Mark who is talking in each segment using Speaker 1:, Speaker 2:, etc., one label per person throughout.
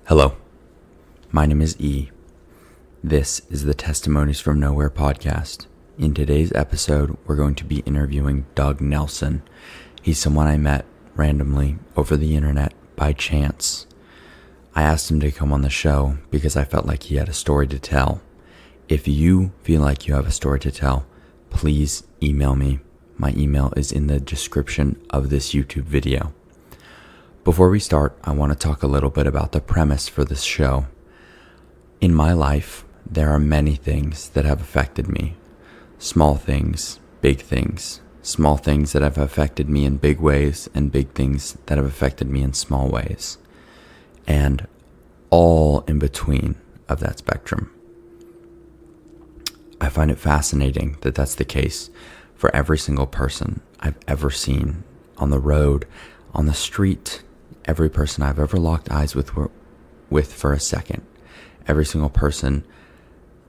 Speaker 1: Hello, my name is E. This is the Testimonies From Nowhere podcast. In today's episode, we're going to be interviewing Doug Nelson. He's someone I met randomly over the internet by chance. I asked him to come on the show because I felt like he had a story to tell. If you feel like you have a story to tell, please email me. My email is in the description of this YouTube video. Before we start, I want to talk a little bit about the premise for this show. In my life, there are many things that have affected me. Small things, big things. Small things that have affected me in big ways and big things that have affected me in small ways. And all in between of that spectrum. I find it fascinating that that's the case for every single person I've ever seen on the road, on the street, every person I've ever locked eyes with for a second, every single person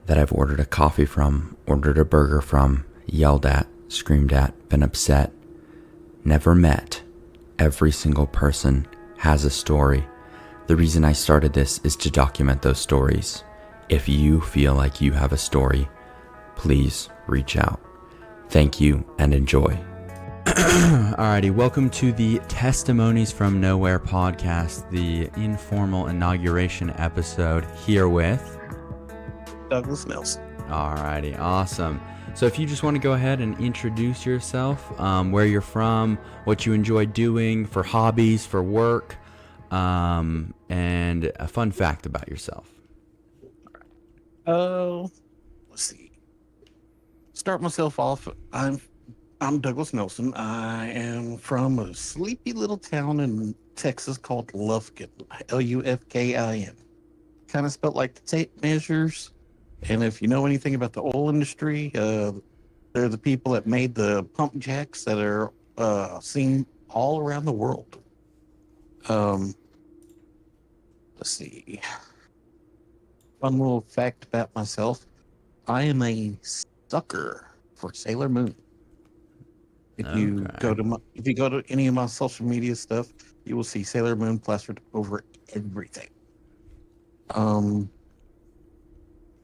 Speaker 1: that I've ordered a coffee from, ordered a burger from, yelled at, screamed at, been upset, never met. Every single person has a story. The reason I started this is to document those stories. If you feel like you have a story, please reach out. Thank you and enjoy. Alrighty, welcome to the Testimonies From Nowhere podcast, the informal inauguration episode here with
Speaker 2: Douglas Nelson.
Speaker 1: Alrighty, awesome. So if you just want to go ahead and introduce yourself, where you're from, what you enjoy doing for hobbies, for work, and a fun fact about yourself.
Speaker 2: Let's see. Start myself off. I'm Douglas Nelson. I am from a sleepy little town in Texas called Lufkin. Lufkin. Kind of spelled like the tape measures. And if you know anything about the oil industry, they're the people that made the pump jacks that are seen all around the world. Let's see. Fun little fact about myself. I am a sucker for Sailor Moon. If you go to any of my social media stuff, you will see Sailor Moon plastered over everything.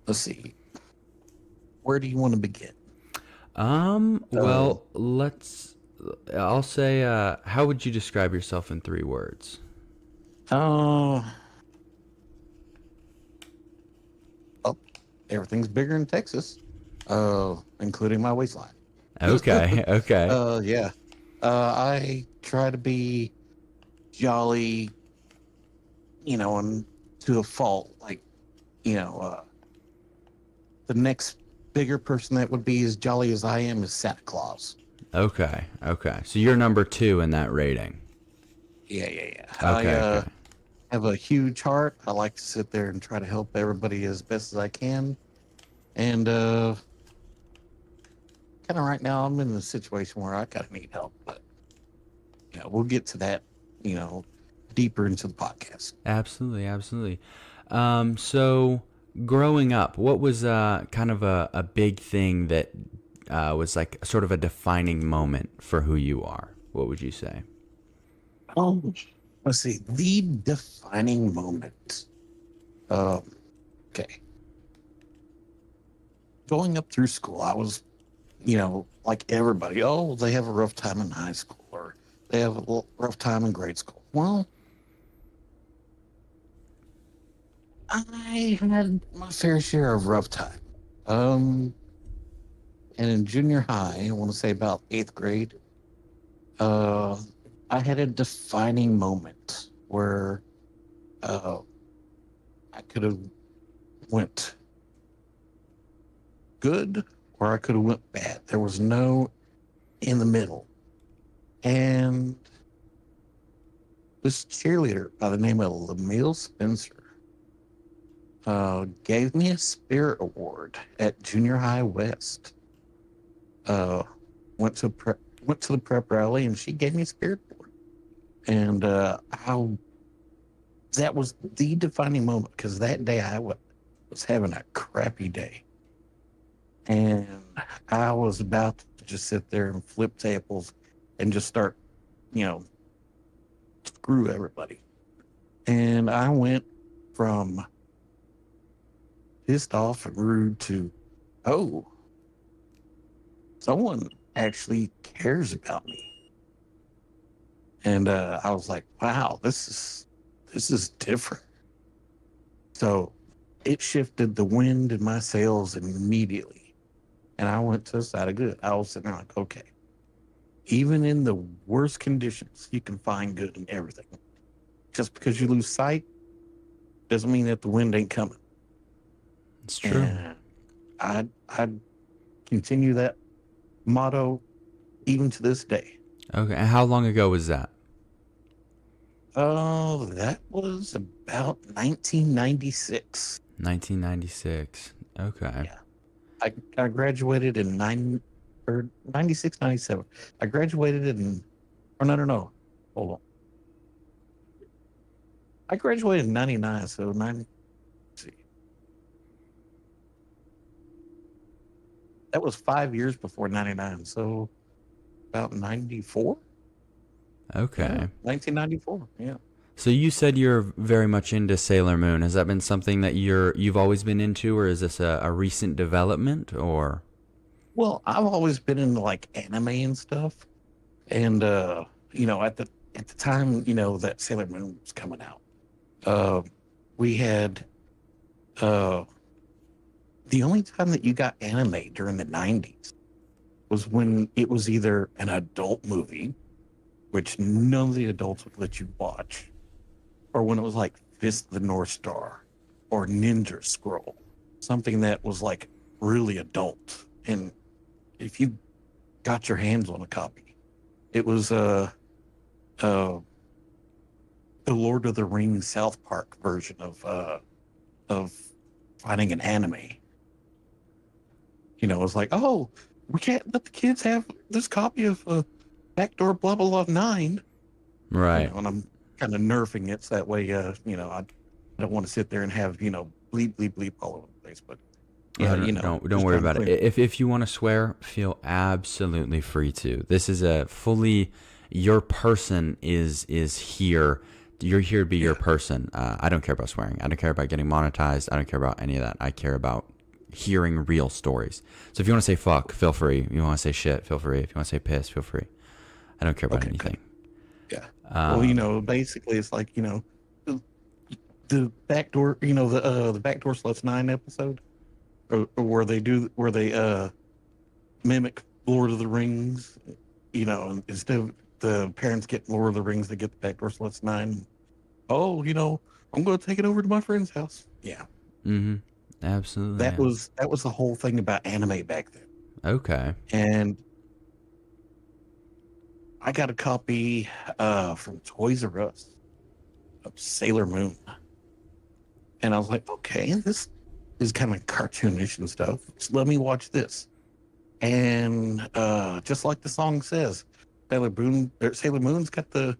Speaker 2: Let's see. Where do you want to begin?
Speaker 1: Well, I'll say, how would you describe yourself in 3 words?
Speaker 2: Oh, everything's bigger in Texas, including my waistline.
Speaker 1: Okay, okay.
Speaker 2: Yeah. I try to be jolly, and to a fault. Like, the next bigger person that would be as jolly as I am is Santa Claus.
Speaker 1: Okay. So you're number 2 in that rating.
Speaker 2: Yeah.
Speaker 1: Okay.
Speaker 2: Have a huge heart. I like to sit there and try to help everybody as best as I can. And kind of right now, I'm in a situation where I kind of need help. But we'll get to that, deeper into the podcast.
Speaker 1: Absolutely. So growing up, what was kind of a big thing that was like sort of a defining moment for who you are? What would you say?
Speaker 2: Let's see. The defining moment. Okay. Going up through school, I was, like everybody. Oh, they have a rough time in high school, or they have a rough time in grade school. Well, I had my fair share of rough time. And in junior high, I want to say about 8th grade, uh, I had a defining moment where I could have went good or I could have went bad. There was no in the middle. And this cheerleader by the name of Lamille Spencer gave me a spirit award at Junior High West. Went to the prep rally and she gave me a spirit award. And that was the defining moment because that day I was having a crappy day. And I was about to just sit there and flip tables and just start, screw everybody. And I went from pissed off and rude to, oh, someone actually cares about me. And I was like, wow, this is different. So it shifted the wind in my sails immediately. And I went to the side of good. I was sitting there like, okay, even in the worst conditions, you can find good in everything. Just because you lose sight doesn't mean that the wind ain't coming.
Speaker 1: It's true.
Speaker 2: And I continue that motto even to this day.
Speaker 1: Okay. And how long ago was that?
Speaker 2: Oh, that was about 1996.
Speaker 1: 1996. Okay.
Speaker 2: Yeah. I graduated in 96, 97. I graduated in, or no, no, no. Hold on. I graduated in 99. So 90, see, that was 5 years before 99. So about 94. Yeah.
Speaker 1: Okay.
Speaker 2: 1994. Yeah.
Speaker 1: So you said you're very much into Sailor Moon. Has that been something that you've always been into, or is this a recent development, or?
Speaker 2: Well, I've always been into like anime and stuff. And, at the time, that Sailor Moon was coming out, uh, we had, uh, the only time that you got anime during the 90s was when it was either an adult movie, which none of the adults would let you watch, or when it was like Fist of the North Star or Ninja Scroll, something that was like really adult. And if you got your hands on a copy, it was uh, the Lord of the Rings South Park version of finding an anime. It's like, oh, we can't let the kids have this copy of Backdoor blah blah blah 9.
Speaker 1: Right.
Speaker 2: And I'm kind of nerfing it so that way, I don't want to sit there and have bleep bleep bleep all over the place. But yeah,
Speaker 1: Oh, don't
Speaker 2: just
Speaker 1: worry
Speaker 2: trying to
Speaker 1: about it.
Speaker 2: clean.
Speaker 1: If you want to swear, feel absolutely free to. This is a fully your person is here. You're here to be your
Speaker 2: Yeah.
Speaker 1: person. I don't care about swearing. I don't care about getting monetized. I don't care about any of that. I care about hearing real stories. So if you want to say fuck, feel free. If you want to say shit, feel free. If you want to say piss, feel free. I don't care about
Speaker 2: Okay. Good.
Speaker 1: anything.
Speaker 2: Yeah. Well,
Speaker 1: Um,
Speaker 2: basically, it's like the, the backdoor, the backdoor sluts 9 episode, or where they mimic Lord of the Rings. And instead of the parents getting Lord of the Rings, they get the backdoor sluts 9. Oh, I'm going to take it over to my friend's house. Yeah,
Speaker 1: mm-hmm. Absolutely.
Speaker 2: that
Speaker 1: Yeah.
Speaker 2: was the whole thing about anime back then.
Speaker 1: Okay.
Speaker 2: And I got a copy from Toys R Us of Sailor Moon, and I was like, okay, this is kind of cartoonish and stuff. So let me watch this. And just like the song says, Sailor Moon's got the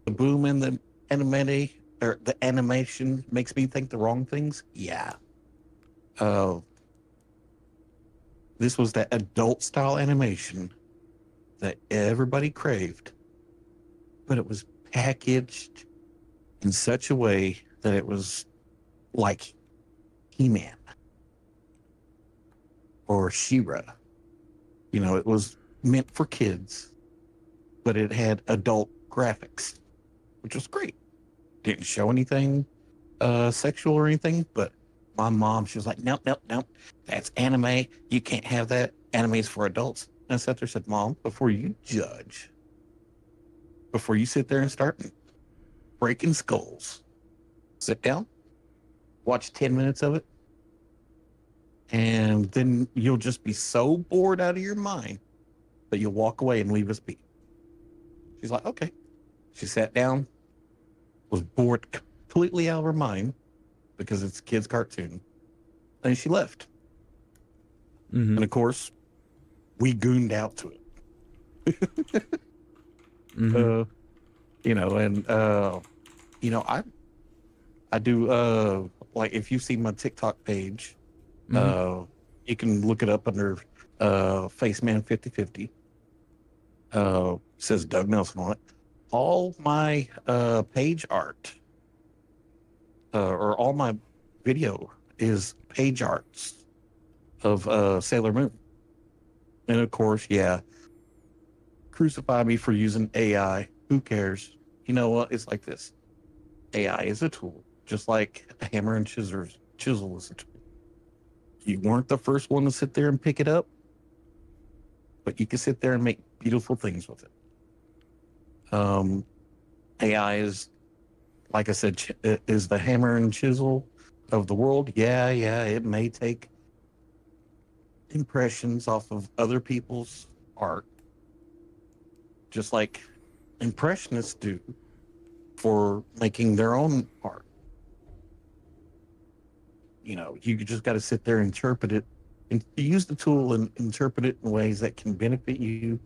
Speaker 2: boom and the anime or the animation makes me think the wrong things. Yeah. Uh, this was that adult style animation that everybody craved, but it was packaged in such a way that it was like He-Man or She-Ra. It was meant for kids, but it had adult graphics, which was great. Didn't show anything sexual or anything, but my mom, she was like, nope, nope, nope. That's anime. You can't have that. Anime's for adults. And I sat there and said, Mom, before you judge, before you sit there and start breaking skulls, sit down, watch 10 minutes of it, and then you'll just be so bored out of your mind that you'll walk away and leave us be. She's like, okay. She sat down, was bored completely out of her mind because it's a kid's cartoon, and she left.
Speaker 1: Mm-hmm.
Speaker 2: And of course, we gooned out to it.
Speaker 1: Mm-hmm.
Speaker 2: uh, and I do like if you see my TikTok page,
Speaker 1: Mm-hmm.
Speaker 2: uh, you can look it up under Faceman 5050. Says Doug Nelson on it. All my page art or all my video is page arts of Sailor Moon. And of course, yeah, crucify me for using AI. Who cares? You know what? It's like this. AI is a tool, just like a hammer and chisel is a tool. You weren't the first one to sit there and pick it up, but you can sit there and make beautiful things with it. Um, AI is, like I said, is the hammer and chisel of the world. Yeah, yeah, it may take impressions off of other people's art, just like impressionists do for making their own art. You know, you just got to sit there and interpret it and use the tool and interpret it in ways that can benefit you,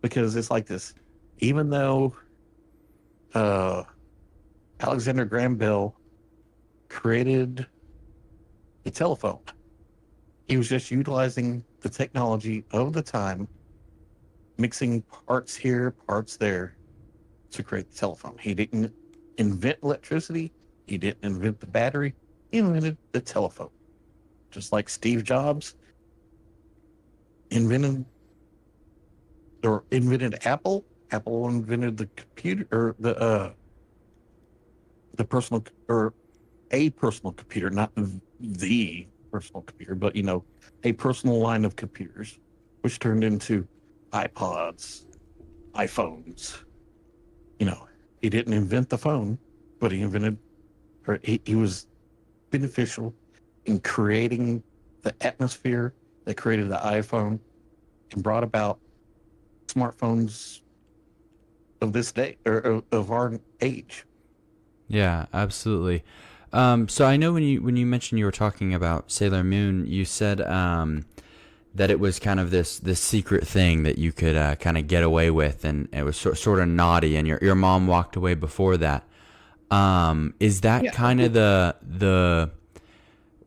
Speaker 2: because it's like this. Even though uh, Alexander Graham Bell created the telephone, he was just utilizing the technology of the time, mixing parts here, parts there to create the telephone. He didn't invent electricity, he didn't invent the battery, he invented the telephone. Just like Steve Jobs invented invented Apple. Apple invented the computer, or the personal, or a personal computer, not the personal computer, but a personal line of computers, which turned into iPods, iPhones. You know, he didn't invent the phone, but he invented, or he was beneficial in creating the atmosphere that created the iPhone and brought about smartphones of this day, or of our age.
Speaker 1: Yeah, absolutely. So I know when you mentioned you were talking about Sailor Moon, you said that it was kind of this secret thing that you could kind of get away with, and it was sort of naughty, and your mom walked away before that. Is that
Speaker 2: Yeah,
Speaker 1: kind of the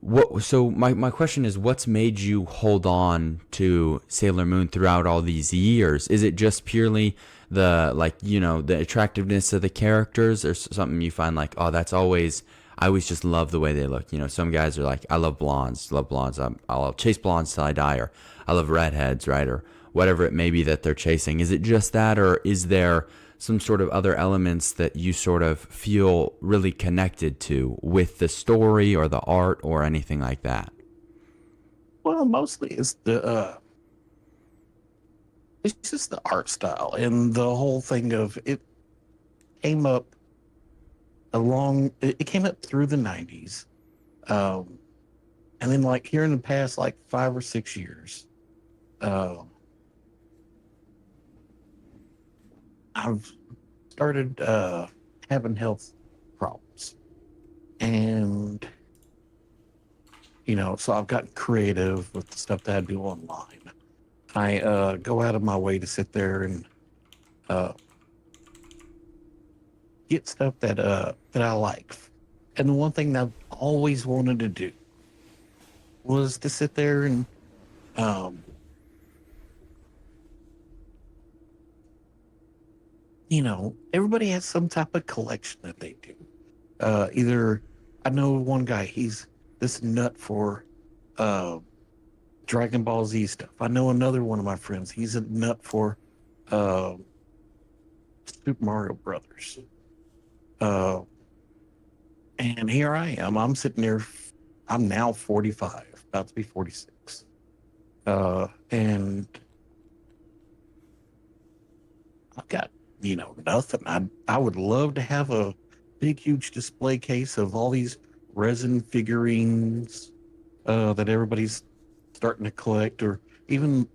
Speaker 1: what? So my question is, what's made you hold on to Sailor Moon throughout all these years? Is it just purely the, like, the attractiveness of the characters, or something you find like, oh, that's always, I always just love the way they look. Some guys are like, I love blondes, love blondes. I'll chase blondes till I die, or I love redheads, right, or whatever it may be that they're chasing. Is it just that, or is there some sort of other elements that you sort of feel really connected to with the story or the art or anything like that?
Speaker 2: well, mostly it's just the art style and the whole thing of it came up it came up through the 90s. Um, and then, like, here in the past, like, 5 or 6 years, uh, I've started having health problems. And, so I've gotten creative with the stuff that I do online. I go out of my way to sit there and uh, get stuff that I like. And the one thing that I've always wanted to do was to sit there and um, everybody has some type of collection that they do. Either, I know one guy, he's this nut for uh, Dragon Ball Z stuff. I know another one of my friends, he's a nut for uh, Super Mario Brothers. Uh, and here I am. I'm sitting there. I'm now 45, about to be 46. And I've got, nothing. I would love to have a big, huge display case of all these resin figurines that everybody's starting to collect, or even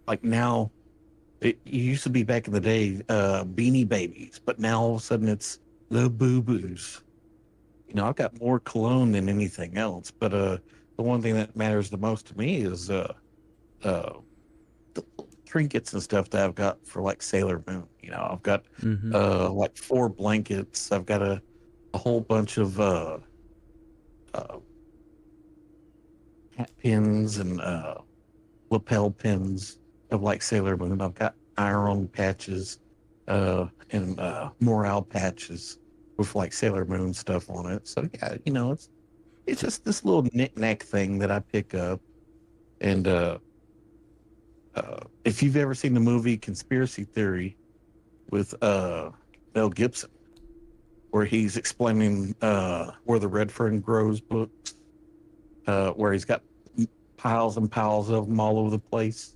Speaker 2: like now, it used to be back in the day, Beanie Babies, but now all of a sudden it's the Boo Boos. I've got more cologne than anything else, but the one thing that matters the most to me is uh, the trinkets and stuff that I've got for, like, Sailor Moon. I've got
Speaker 1: Mm-hmm.
Speaker 2: like 4 blankets. I've got a whole bunch of uh, hat pins and lapel pins of, like, Sailor Moon. I've got iron patches and morale patches. with like Sailor Moon stuff on it. So yeah, it's just this little knick-knack thing that I pick up. And if you've ever seen the movie Conspiracy Theory with Mel Gibson, where he's explaining where the red fern grows books, where he's got piles and piles of them all over the place.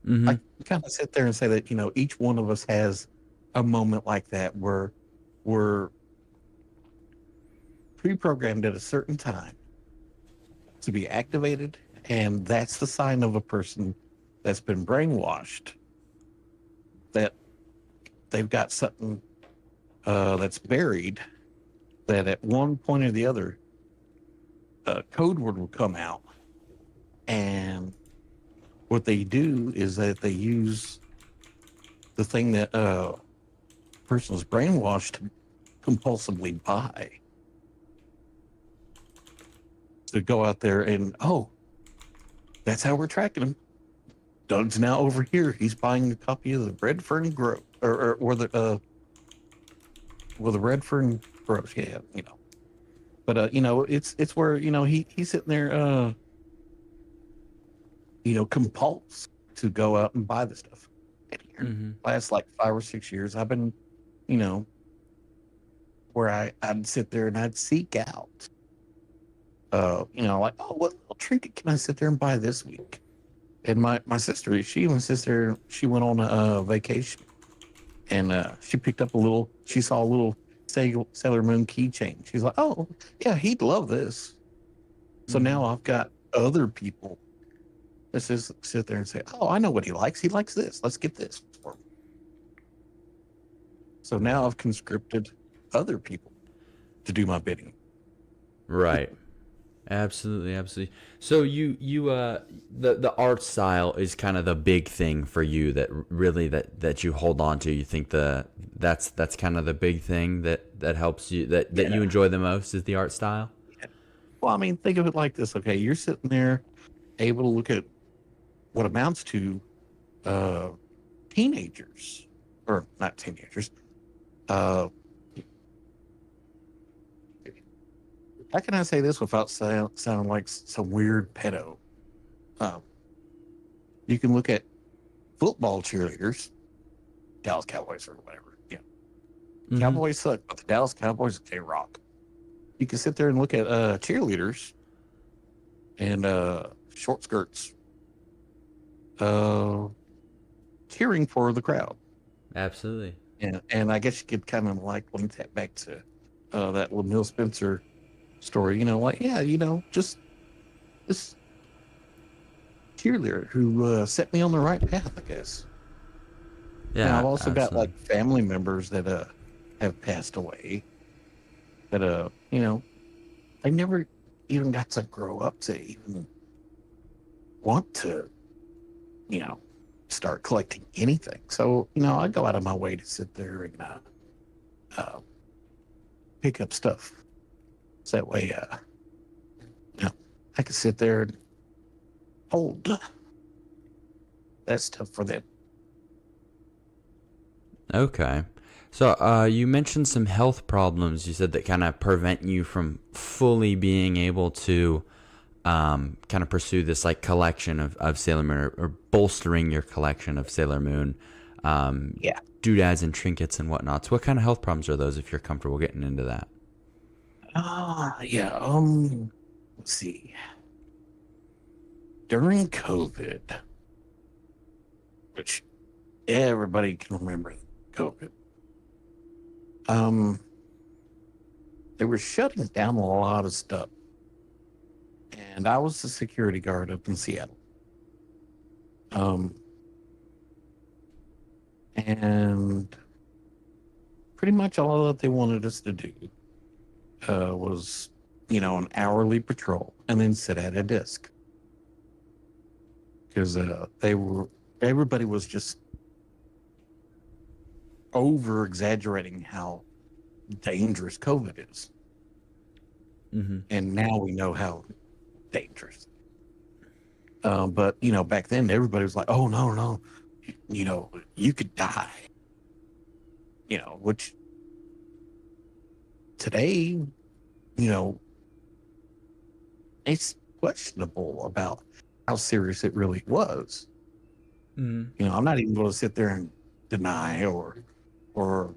Speaker 1: Mm-hmm.
Speaker 2: I kind of sit there and say that, each one of us has a moment like that where we're pre-programmed at a certain time to be activated, and that's the sign of a person that's been brainwashed, that they've got something that's buried, that at one point or the other, a code word will come out. And what they do is that they use the thing that a person is brainwashed to compulsively buy, to go out there and, oh, that's how we're tracking him. Doug's now over here. He's buying a copy of the Red Fern Grove, or the Red Fern Groves. Yeah, But it's where he's sitting there, compulsed to go out and buy the stuff. And here,
Speaker 1: Mm-hmm.
Speaker 2: last like 5 or 6 years, I've been, you know, where I'd sit there and I'd seek out, like, oh, what little trinket can I sit there and buy this week? And my sister, she went on a vacation, and she picked up she saw a little Sailor Moon keychain. She's like, oh, yeah, he'd love this. So
Speaker 1: Mm-hmm.
Speaker 2: now I've got other people that just sit there and say, oh, I know what he likes. He likes this. Let's get this for him. So now I've conscripted other people to do my bidding.
Speaker 1: Right. Absolutely, absolutely. So the art style is kind of the big thing for you that really that you hold on to. You think that's kind of the big thing that helps you, that you
Speaker 2: Yeah.
Speaker 1: enjoy the most, is the art style.
Speaker 2: Well, I mean, think of it like this. Okay, you're sitting there able to look at what amounts to uh, teenagers, or not teenagers. Uh, how can I say this without sounding like some weird pedo? Um, you can look at football cheerleaders, Dallas Cowboys or whatever. Yeah,
Speaker 1: Mm-hmm.
Speaker 2: Cowboys suck, but the Dallas Cowboys, they rock. You can sit there and look at cheerleaders and short skirts, uh, cheering for the crowd.
Speaker 1: Absolutely.
Speaker 2: And I guess you could kind of like link that back to that Lamille Spencer story. Like, yeah, just this cheerleader who set me on the right path, I guess. Now I've
Speaker 1: Yeah,
Speaker 2: also got
Speaker 1: absolutely.
Speaker 2: like family members that have passed away, that I never even got to grow up to even want to, you know, start collecting anything. So, I go out of my way to sit there and uh, pick up stuff. So that way, you know, I can sit there and hold that stuff for them.
Speaker 1: Okay. So you mentioned some health problems. You said that kind of prevent you from fully being able to kind of pursue this like collection of Sailor Moon, or bolstering your collection of Sailor Moon
Speaker 2: Yeah.
Speaker 1: doodads and trinkets and whatnot. So what kind of health problems are those, if you're comfortable getting into that?
Speaker 2: Yeah. Let's see. During COVID, which everybody can remember COVID, um, they were shutting down a lot of stuff. And I was the security guard up in Seattle. Um, and pretty much all that they wanted us to do was, an hourly patrol and then sit at a desk. Because everybody was just over exaggerating how dangerous COVID is.
Speaker 1: Mm-hmm.
Speaker 2: And now we know how dangerous. But, back then everybody was like, oh, no, no, you could die, which today, you know, it's questionable about how serious it really was.
Speaker 1: Mm.
Speaker 2: I'm not even going to sit there and deny or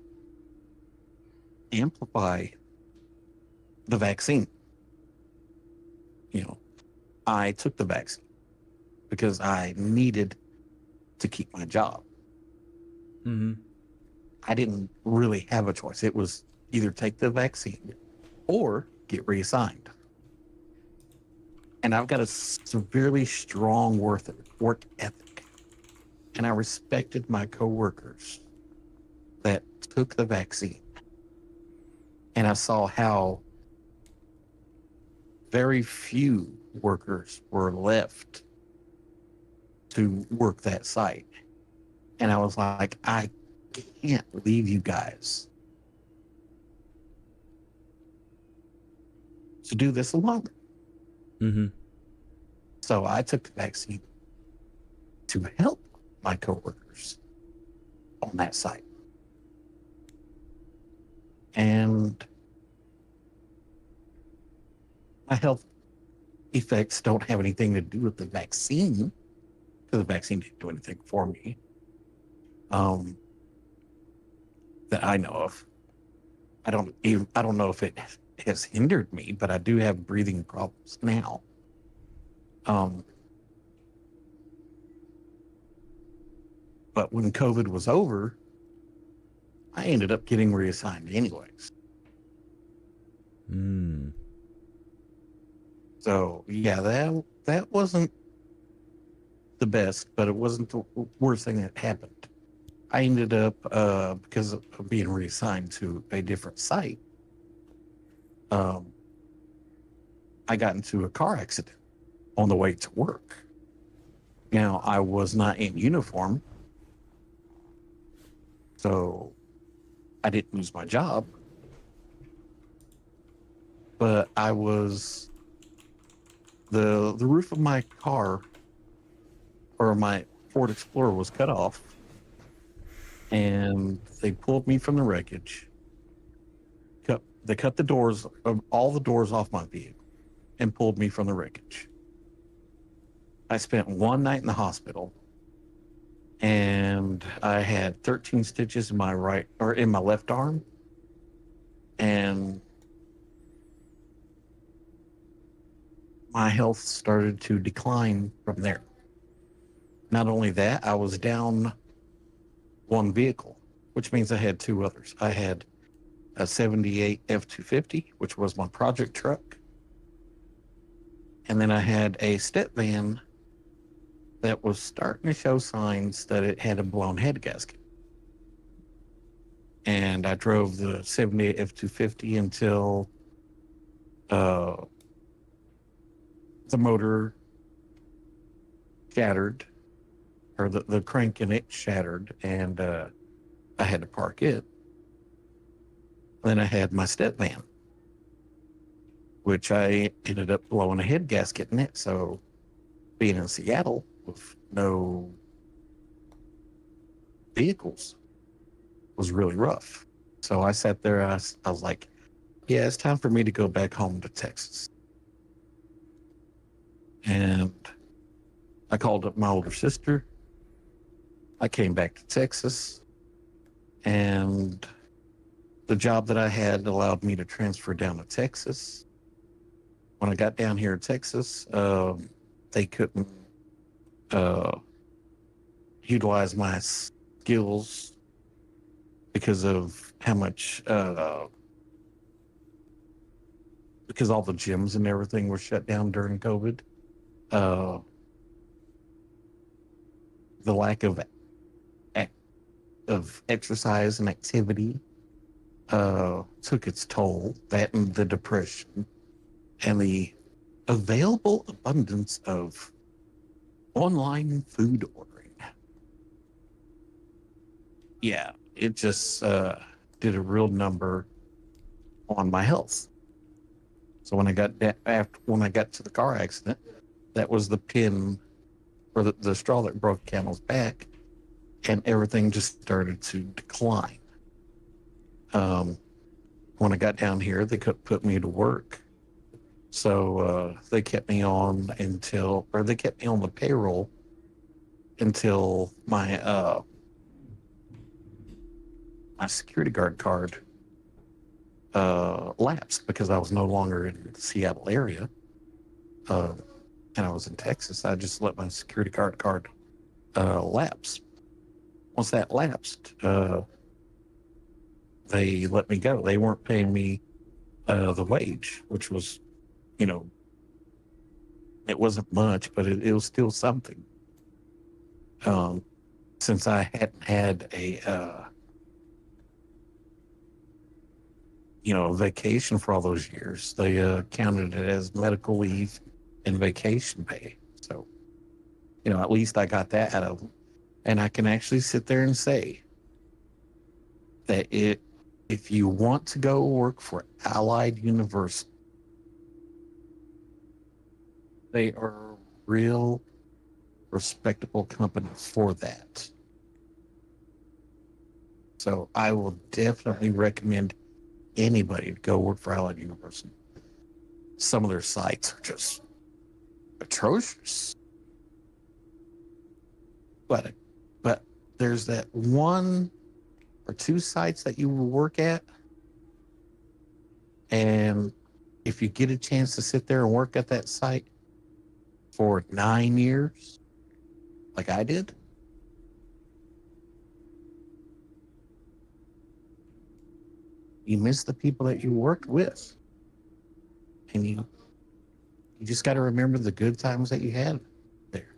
Speaker 2: amplify the vaccine. You know, I took the vaccine because I needed to keep my job.
Speaker 1: Mm.
Speaker 2: I didn't really have a choice. It was either take the vaccine or get reassigned. And I've got a severely strong work ethic. And I respected my coworkers that took the vaccine. And I saw how very few workers were left to work that site. And I was like, I can't leave you guys to do this alone.
Speaker 1: Mm-hmm.
Speaker 2: So I took the vaccine to help my coworkers on that site. And my health effects don't have anything to do with the vaccine because the vaccine didn't do anything for me um, that I know of. I don't know if it has hindered me, but I do have breathing problems now. Um, but when COVID was over, I ended up getting reassigned anyways.
Speaker 1: Mm.
Speaker 2: So yeah, that wasn't the best, but it wasn't the worst thing that happened. I ended up because of being reassigned to a different site. Um, I got into a car accident on the way to work. Now I was not in uniform, so I didn't lose my job, but I was the roof of my car or my Ford Explorer was cut off, and they pulled me from the wreckage. They cut the doors of all the doors off my vehicle and pulled me from the wreckage. I spent one night in the hospital, and I had 13 stitches in my right or in my left arm, and my health started to decline from there. Not only that, I was down one vehicle, which means I had two others. I had a 78 F-250, which was my project truck. And then I had a step van that was starting to show signs that it had a blown head gasket. And I drove the 78 F-250 until uh, the motor shattered, or the crank in it shattered, and I had to park it. Then I had my step van, which I ended up blowing a head gasket in it. So being in Seattle with no vehicles was really rough. So I sat there, I was like, yeah, it's time for me to go back home to Texas. And I called up my older sister. I came back to Texas, and the job that I had allowed me to transfer down to Texas. When I got down here in Texas, they couldn't uh, utilize my skills because of how much, because all the gyms and everything were shut down during COVID. Uh, the lack of of exercise and activity took its toll. That and the depression and the available abundance of online food ordering. Yeah, it just did a real number on my health. So when I when I got to the car accident, that was the pin or the straw that broke the camel's back, and everything just started to decline. Um, when I got down here, they couldn't put me to work. So they kept me on they kept me on the payroll until my security guard card lapsed because I was no longer in the Seattle area. Uh, and I was in Texas. I just let my security card lapse. Once that lapsed, they let me go. They weren't paying me the wage, which was, you know, it wasn't much, but it was still something. Um, since I hadn't had vacation for all those years, they counted it as medical leave and vacation pay. So, at least I got that out of them. And I can actually sit there and say that if you want to go work for Allied University, they are a real respectable company for that. So I will definitely recommend anybody to go work for Allied University. Some of their sites are just atrocious. But but there's that one or two sites that you will work at, and if you get a chance to sit there and work at that site for 9 years, like I did, you miss the people that you worked with, and you just got to remember the good times that you had there.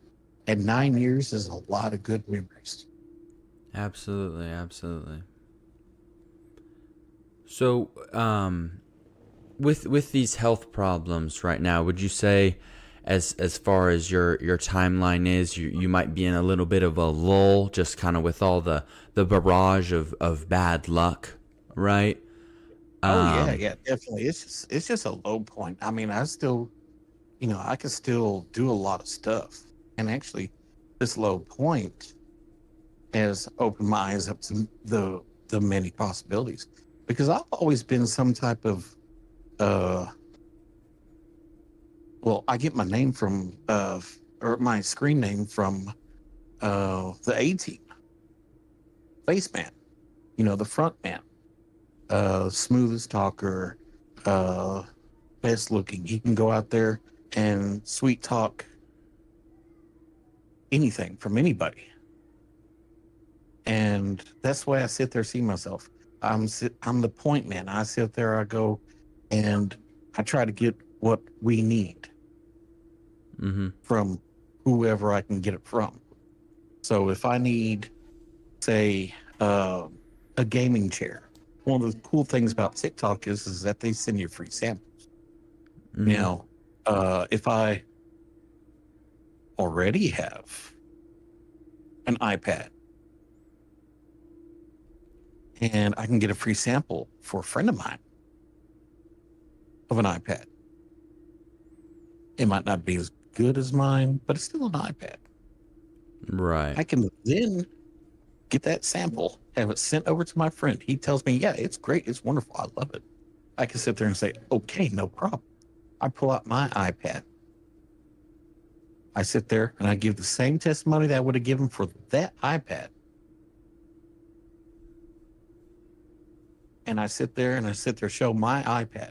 Speaker 2: And 9 years is a lot of good memories.
Speaker 1: Absolutely, absolutely. So, with these health problems right now, would you say, as far as your timeline is, you might be in a little bit of a lull, just kind of with all the barrage of bad luck, right?
Speaker 2: Oh yeah,
Speaker 1: Um,
Speaker 2: yeah, definitely. It's just a low point. I mean, I still, I can still do a lot of stuff. And actually, this low point has opened my eyes up to the many possibilities. Because I've always been some type of uh I get my name from or my screen name from the A team, face man, the front man, smoothest talker, uh best looking. He can go out there and sweet talk anything from anybody. And that's why I sit there, see myself. I'm the point man. I sit there, I go, and I try to get what we need
Speaker 1: mm-hmm,
Speaker 2: from whoever I can get it from. So if I need, say, a gaming chair, one of the cool things about TikTok is that they send you free samples.
Speaker 1: mm-hmm.
Speaker 2: Now, if I already have an iPad and I can get a free sample for a friend of mine of an iPad, it might not be as good as mine, but it's still an iPad.
Speaker 1: Right.
Speaker 2: I can then get that sample, have it sent over to my friend. He tells me, yeah, it's great. It's wonderful. I love it. I can sit there and say, okay, no problem. I pull out my iPad. I sit there and I give the same testimony that I would have given for that iPad. And I sit there and show my iPad,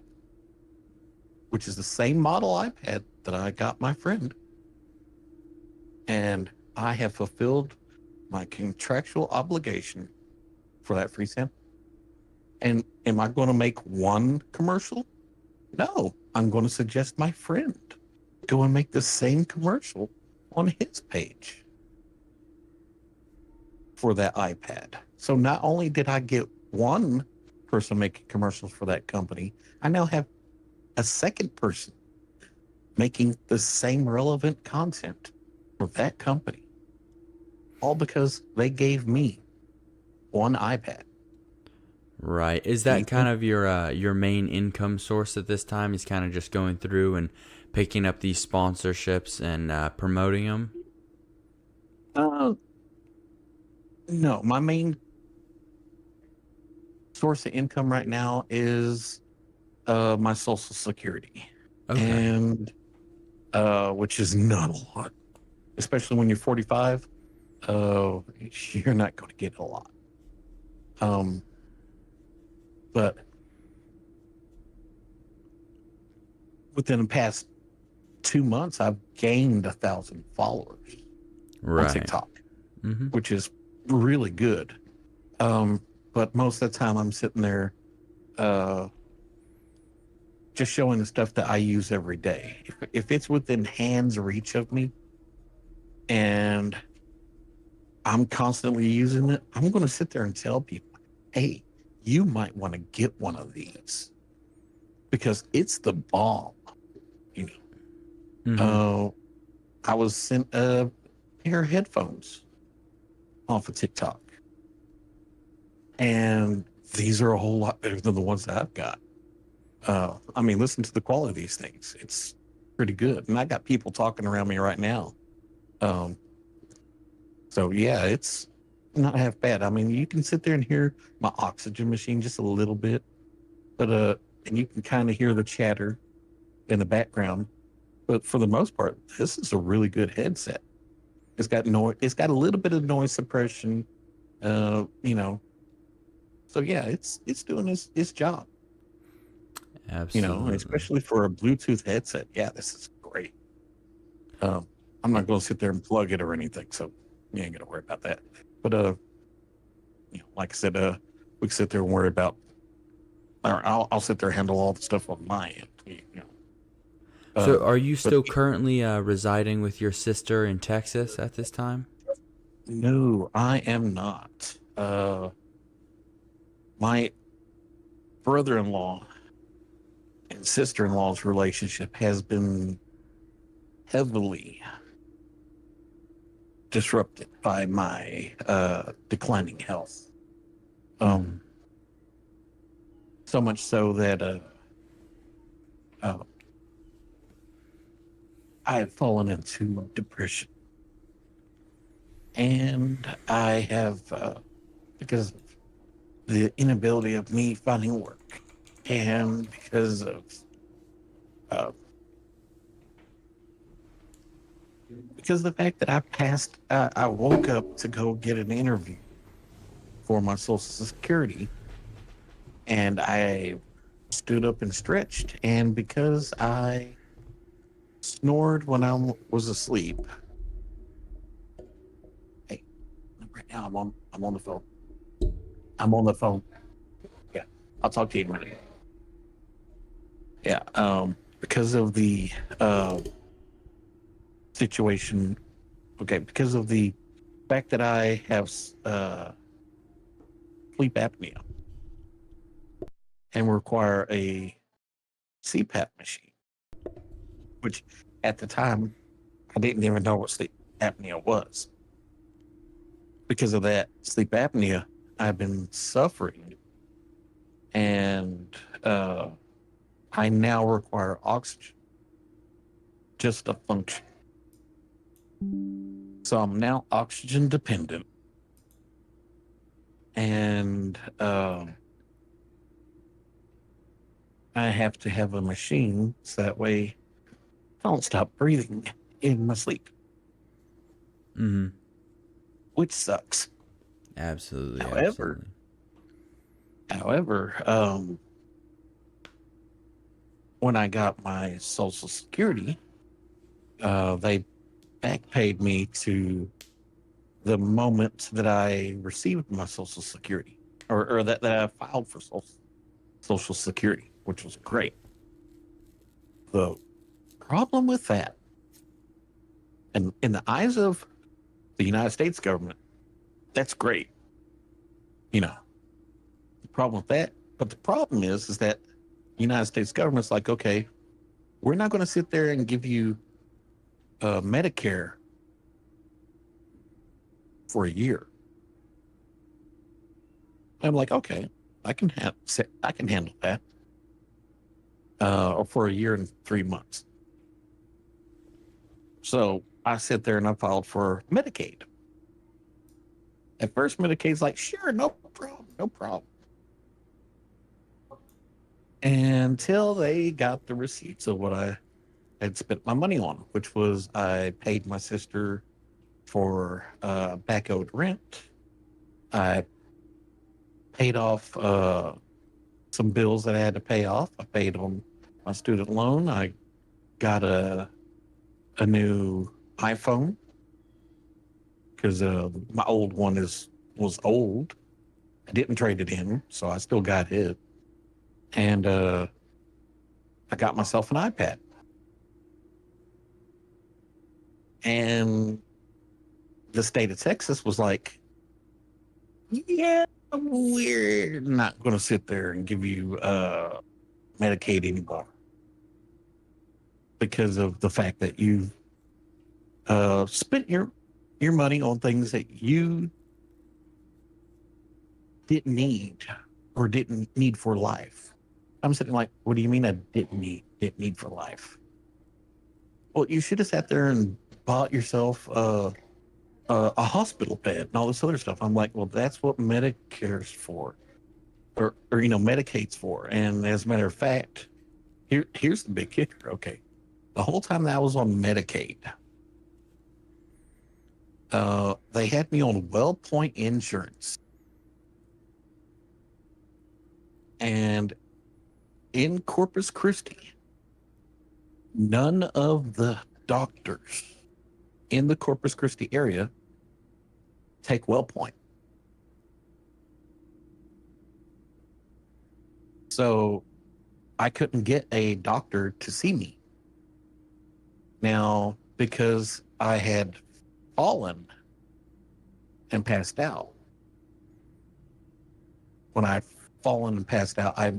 Speaker 2: which is the same model iPad that I got my friend. And I have fulfilled my contractual obligation for that free sample. And am I going to make one commercial? No, I'm going to suggest my friend go and make the same commercial on his page for that iPad. So not only did I get one person making commercials for that company, I now have a second person making the same relevant content for that company, all because they gave me one iPad.
Speaker 1: Right. Is
Speaker 2: Do you
Speaker 1: that kind
Speaker 2: think?
Speaker 1: of your main income source at this time? Is kind of just going through and picking up these sponsorships and promoting them?
Speaker 2: Uh, no, my main source of income right now is my Social Security,
Speaker 1: Okay.
Speaker 2: and which is not a lot, especially when you're 45. You're not going to get a lot. Um, but within the past 2 months, I've gained 1,000 followers on
Speaker 1: Right.
Speaker 2: TikTok,
Speaker 1: Mm-hmm.
Speaker 2: which is really good. Um, but most of the time, I'm sitting there uh, just showing the stuff that I use every day. If it's within hand's reach of me and I'm constantly using it, I'm going to sit there and tell people, hey, you might want to get one of these because it's the bomb. You
Speaker 1: Mm-hmm.
Speaker 2: know, I was sent a pair of headphones off of TikTok, and these are a whole lot better than the ones that I've got. I mean, listen to the quality of these things. It's pretty good. And I got people talking around me right now. Um, so yeah, it's not half bad. I mean, you can sit there and hear my oxygen machine just a little bit, but and you can kind of hear the chatter in the background. But for the most part, this is a really good headset. It's got noise. It's got a little bit of noise suppression. You know. So yeah, it's doing its job. You know,
Speaker 1: Absolutely.
Speaker 2: especially for a Bluetooth headset. Yeah, this is great. Um, I'm not going to sit there and plug it or anything, so you ain't got to worry about that. But you know, like I said, we can sit there and worry about, or I'll sit there and handle all the stuff on my end. You know.
Speaker 1: So, are you
Speaker 2: But
Speaker 1: still currently residing with your sister in Texas at this time?
Speaker 2: no, I am not. My brother-in-law and sister-in-law's relationship has been heavily disrupted by my declining health.
Speaker 1: Mm-hmm.
Speaker 2: Um, so much so that uh, I have fallen into depression, and I have because of the inability of me finding work, and uh, because of the fact that I woke up to go get an interview for my Social Security, and I stood up and stretched, and because I snored when I was asleep. Hey, right now I'm on the phone. I'm on the phone. Yeah, I'll talk to you in a minute. Yeah, because of the situation. Okay, because of the fact that I have sleep apnea and require a CPAP machine, which at the time I didn't even know what sleep apnea was. Because of that sleep apnea, I've been suffering, and I now require oxygen just to function. So I'm now oxygen dependent, and I have to have a machine so that way I don't stop breathing in my sleep,
Speaker 1: Mm-hmm.
Speaker 2: which sucks.
Speaker 1: Absolutely.
Speaker 2: However,
Speaker 1: Absolutely.
Speaker 2: however, when I got my Social Security, they back paid me to the moment that I received my Social Security, or that I filed for Social Security, which was great. The problem with that, and in the eyes of the United States government, that's great. You know, the problem with that, but the problem is that the United States government's like, okay, we're not going to sit there and give you Medicare for a year. I'm like, okay, I can handle that, or for a year and 3 months. So I sit there and I filed for Medicaid. At first, Medicaid's like, sure, no problem, no problem. until they got the receipts of what I had spent my money on, which was I paid my sister for back owed rent. I paid off some bills that I had to pay off. I paid on my student loan. I got a new iPhone because my old one was old. I didn't trade it in, so I still got it. And I got myself an iPad. And the state of Texas was like, yeah, we're not going to sit there and give you Medicaid anymore because of the fact that you've spent your money on things that you didn't need or didn't need for life. I'm sitting like, what do you mean I didn't need for life? Well, you should have sat there and bought yourself a hospital bed and all this other stuff. I'm like, well, that's what Medicare's for, or Medicaid's for. And as a matter of fact, here's the big kicker. Okay, the whole time that I was on Medicaid, they had me on WellPoint insurance, and in Corpus Christi, none of the doctors in the Corpus Christi area take WellPoint. So I couldn't get a doctor to see me. Now, because I had fallen and passed out, when I fallen and passed out, I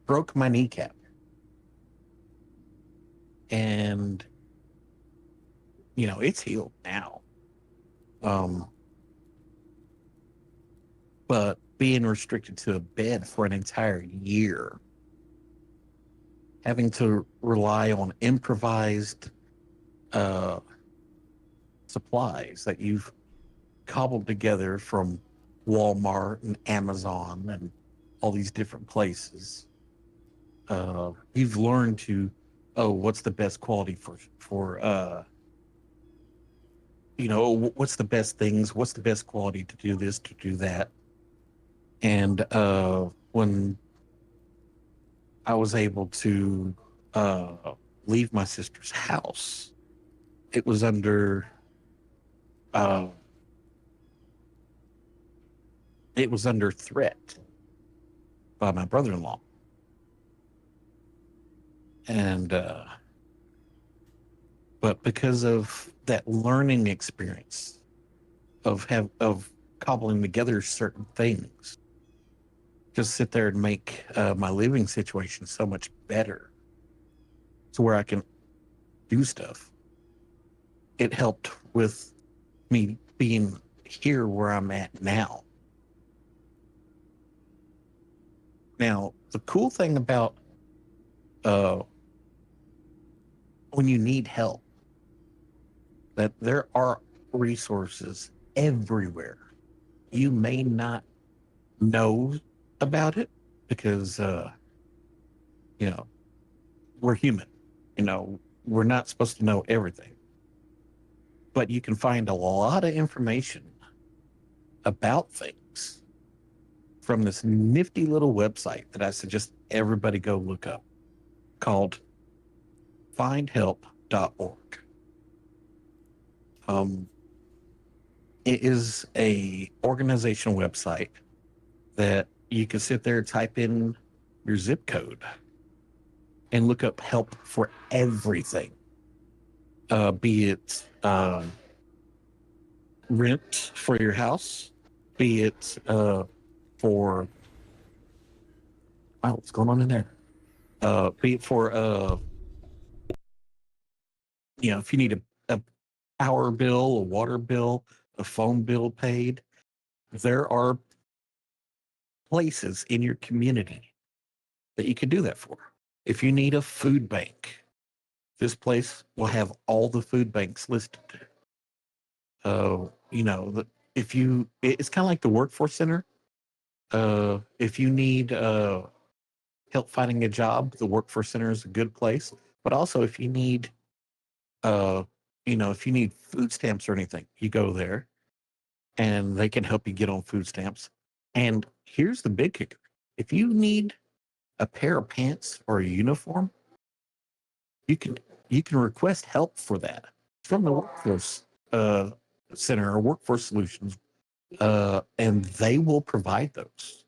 Speaker 2: broke my kneecap. And, it's healed now. Um, but being restricted to a bed for an entire year, having to rely on improvised uh, supplies that you've cobbled together from Walmart and Amazon and all these different places. You've learned to, what's the best quality for what's the best things, what's the best quality to do this, to do that. And when I was able to leave my sister's house, it was under uh, threat by my brother-in-law. And but because of that learning experience of cobbling together certain things, just sit there and make my living situation so much better to where I can do stuff. It helped with me being here where I'm at now. Now, the cool thing about uh, when you need help, that there are resources everywhere. You may not know about it because, you know, we're human. We're not supposed to know everything, but you can find a lot of information about things from this nifty little website that I suggest everybody go look up, called findhelp.org. Um, it is a organizational website that you can sit there, type in your zip code, and look up help for everything. Be it rent for your house, be it for what's going on in there? Be it for if you need a power bill, a water bill, a phone bill paid. There are places in your community that you can do that for. If you need a food bank, this place will have all the food banks listed. If it's kind of like the workforce center. If you need help finding a job, the workforce center is a good place. But also, if you need, uh, if you need food stamps or anything, you go there and they can help you get on food stamps. And here's the big kicker: if you need a pair of pants or a uniform, you can you can request help for that from the workforce uh, center or workforce solutions, and they will provide those.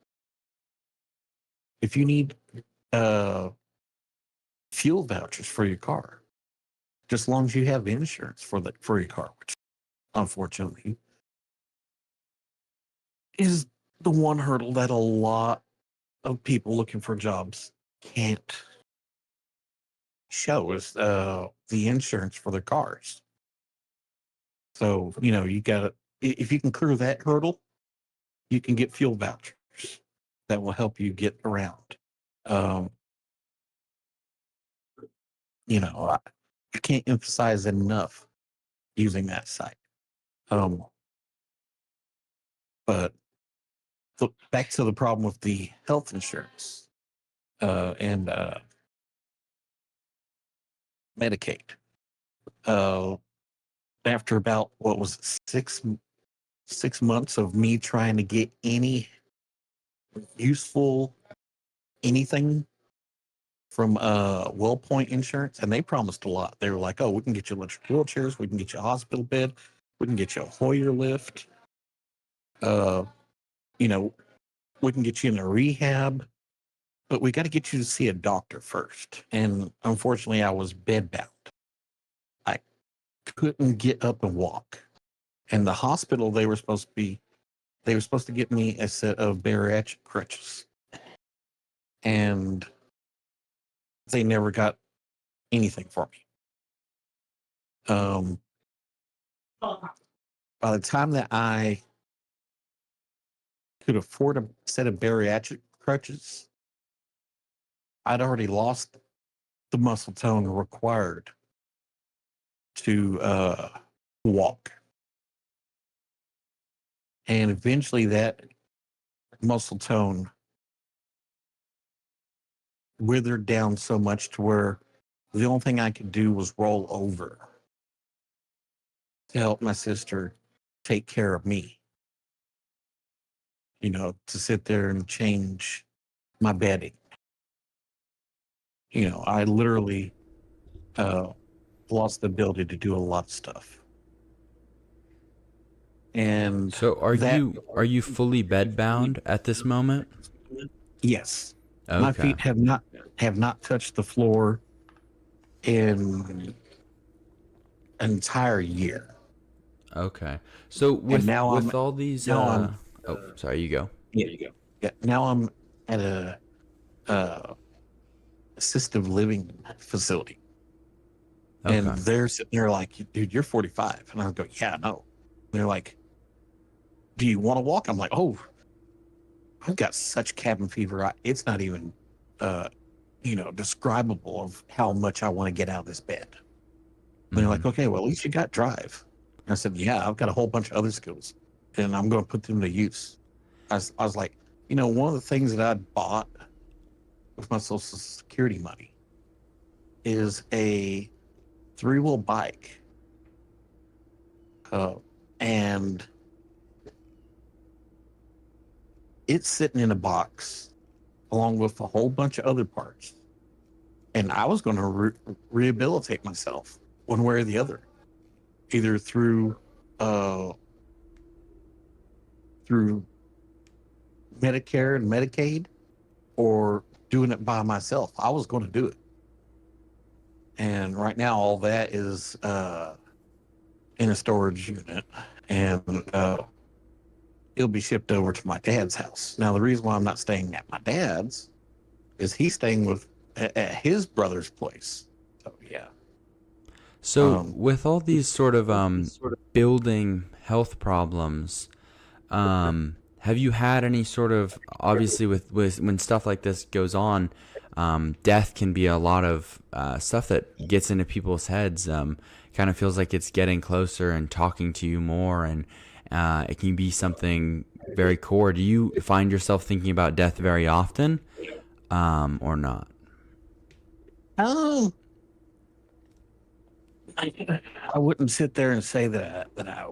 Speaker 2: If you need uh, fuel vouchers for your car, just as long as you have insurance for your car, which unfortunately is the one hurdle that a lot of people looking for jobs can't show is the insurance for their cars. So you got to, if you can clear that hurdle, you can get fuel vouchers that will help you get around. Um, I can't emphasize enough using that site. Um, but back to the problem with the health insurance and Medicaid. Uh, After about what was six months of me trying to get any useful anything from WellPoint Insurance, and they promised a lot. They were like, "Oh, we can get you electric wheelchairs, we can get you a hospital bed, we can get you a Hoyer lift, uh, you know, we can get you in a rehab, but we got to get you to see a doctor first." And unfortunately, I was bedbound. I couldn't get up and walk. And the hospital they were supposed to get me a set of bariatric crutches, and they never got anything for me. Um, by the time that I could afford a set of bariatric crutches, I'd already lost the muscle tone required to walk. And eventually that muscle tone withered down so much to where the only thing I could do was roll over to help my sister take care of me, to sit there and change my bedding. I literally uh, lost the ability to do a lot of stuff. And
Speaker 1: So
Speaker 2: that,
Speaker 1: are you fully bedbound at this moment?
Speaker 2: yes, my
Speaker 1: Okay.
Speaker 2: feet have not touched the floor in an entire year.
Speaker 1: Okay. So
Speaker 2: And now I'm
Speaker 1: with all these
Speaker 2: now I'm
Speaker 1: oh, sorry, you go.
Speaker 2: yeah, you go. Yeah, now I'm at a uh assistive living facility. And
Speaker 1: Okay.
Speaker 2: they're sitting there like, "Dude, you're 45." And I go, "Yeah, I know." And they're like, "Do you want to walk?" I'm like, "Oh, I've got such cabin fever. It's not even, uh, describable of how much I want to get out of this bed." And they're
Speaker 1: Mm-hmm.
Speaker 2: like, "Okay, well, at least you got drive." And I said, "Yeah, I've got a whole bunch of other skills and I'm going to put them to use." I was like, one of the things that I bought with my social security money is a three-wheel bike. Uh, and it's sitting in a box along with a whole bunch of other parts. And I was going to rehabilitate myself one way or the other, either uh, through Medicare and Medicaid or doing it by myself. I was going to do it. And right now, all that is in a storage unit, and it'll be shipped over to my dad's house. Now, the reason why I'm not staying at my dad's is he's staying at his brother's place. So yeah.
Speaker 1: So with all these sort of building health problems, have you had any sort of, obviously with when stuff like this goes on, death can be a lot of stuff that gets into people's heads. Kind of feels like it's getting closer and talking to you more, and it can be something very core. Do you find yourself thinking about death very often? or not?
Speaker 2: Um, I wouldn't sit there and say that I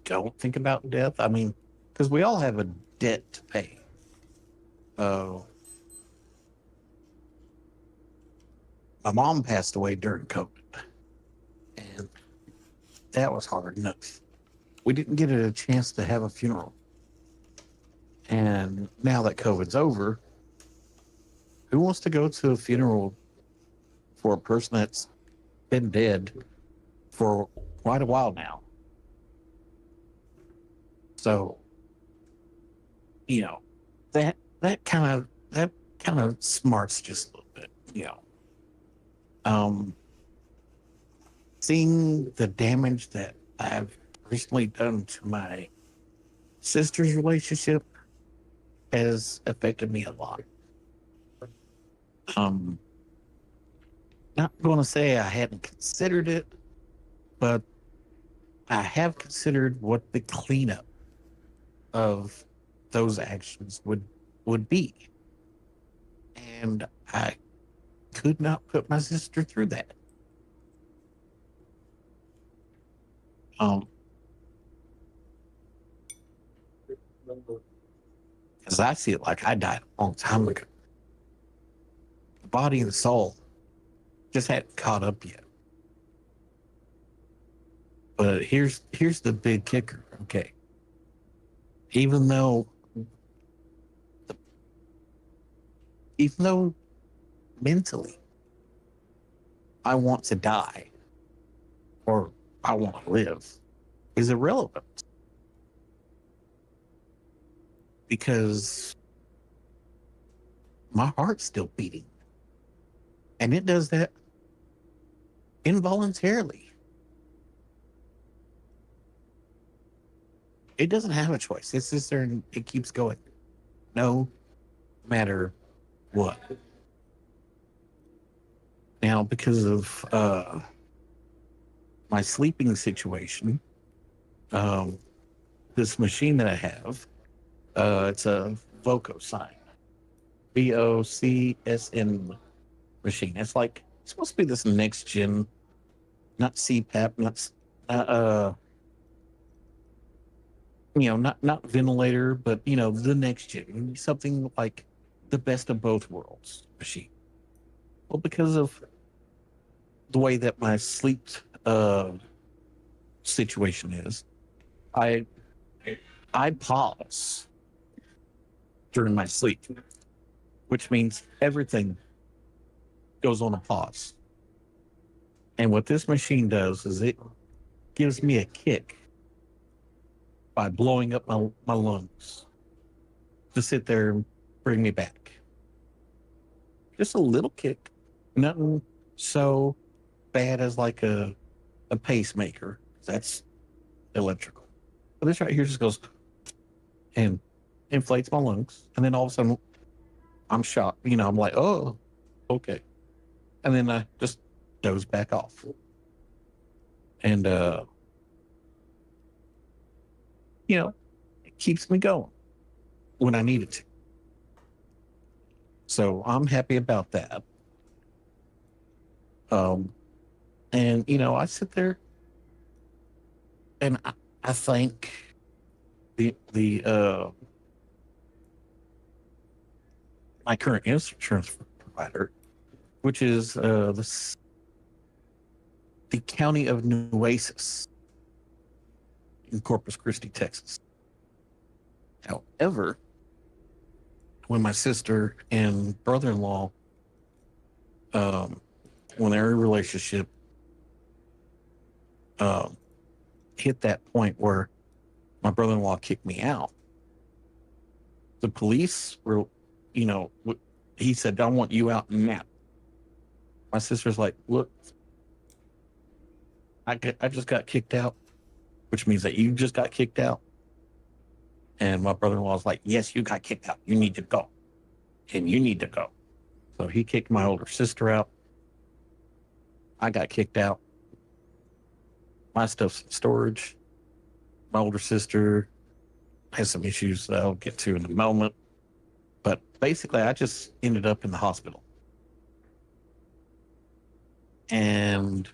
Speaker 2: don't think about death. I mean, because we all have a debt to pay. Uh, my mom passed away during COVID, and that was hard enough. We didn't get a chance to have a funeral. And now that COVID's over, who wants to go to a funeral for a person that's been dead for quite a while now? So, you know, that kind of smarts just a little bit. Um, Seeing the damage that I've recently done to my sister's relationship has affected me a lot. Um, Not going to say I hadn't considered it, but I have considered what the cleanup of those actions would be, and I could not put my sister through that. Um, because I feel like I died a long time ago. The body and the soul just hadn't caught up yet. But here's the big kicker. Okay, even though even though mentally I want to die or I want to live is irrelevant because my heart's still beating, and it does that involuntarily. It doesn't have a choice. It's just there and it keeps going, no matter what. Now, because of my sleeping situation, um, this machine that I have, it's a Voco sign, VOCSN machine. It's supposed to be this next gen, not CPAP, not ventilator, but the next gen, something like the best of both worlds machine. Well, because of the way that my sleep situation is, I I pause during my sleep, which means everything goes on a pause. And what this machine does is it gives me a kick by blowing up my lungs to sit there and bring me back. Just a little kick, nothing so bad as like a pacemaker. That's electrical. But this right here just goes and inflates my lungs. And then all of a sudden I'm shocked. I'm like, oh, okay. And then I just doze back off. And it keeps me going when I need it to. So I'm happy about that. Um, and I sit there and I thank the my current insurance provider, which is the county of Nueces in Corpus Christi, Texas. However, when my sister and brother-in-law, um, when their relationship um, hit that point where my brother-in-law kicked me out, the police were, you know, he said, "I want you out now." My sister's like, "Look, I just got kicked out, which means that you just got kicked out." And my brother-in-law's like, "Yes, you got kicked out. You need to go, and you need to go." So he kicked my older sister out. I got kicked out. My stuff's in storage. My older sister has some issues that I'll get to in a moment. But basically, I just ended up in the hospital. And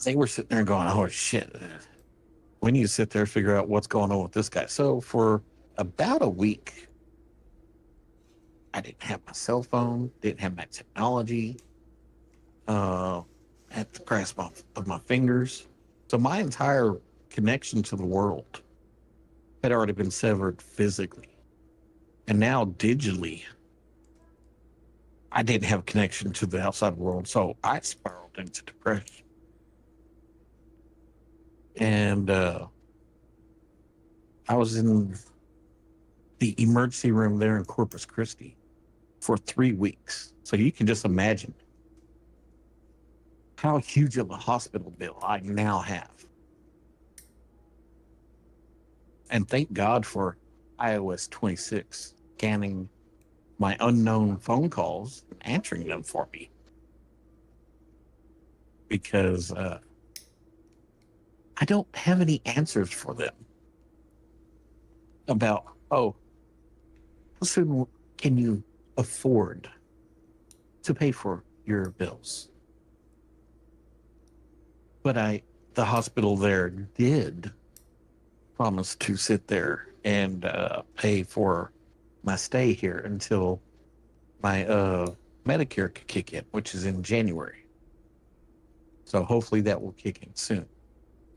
Speaker 2: they were sitting there going, oh, shit. We need to sit there and figure out what's going on with this guy. So for about a week, I didn't have my cell phone, didn't have my technology at the grasp of my fingers. So my entire connection to the world had already been severed physically. And now digitally, I didn't have connection to the outside world. So I spiraled into depression. And I was in the emergency room there in Corpus Christi for 3 weeks. So you can just imagine how huge of a hospital bill I now have. And thank God for iOS 26 scanning my unknown phone calls and answering them for me. Because I don't have any answers for them about, oh, how soon can you afford to pay for your bills? But the hospital there did promise to sit there and pay for my stay here until my Medicare could kick in, which is in January. So hopefully that will kick in soon.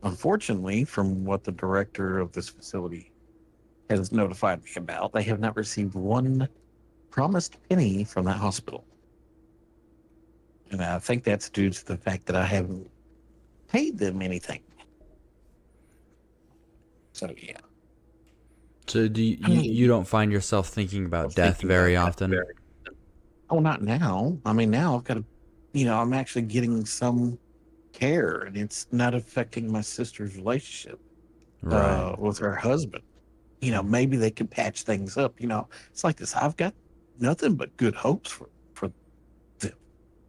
Speaker 2: Unfortunately, from what the director of this facility has notified me about, they have not received one promised penny from that hospital. And I think that's due to the fact that I haven't paid them anything. So, yeah.
Speaker 1: So do you don't find yourself thinking about death very often?
Speaker 2: Oh, not now. I mean, now I've got to, I'm actually getting some care and it's not affecting my sister's relationship
Speaker 1: Right.
Speaker 2: with her husband. Maybe they could patch things up. It's like this. I've got nothing but good hopes for them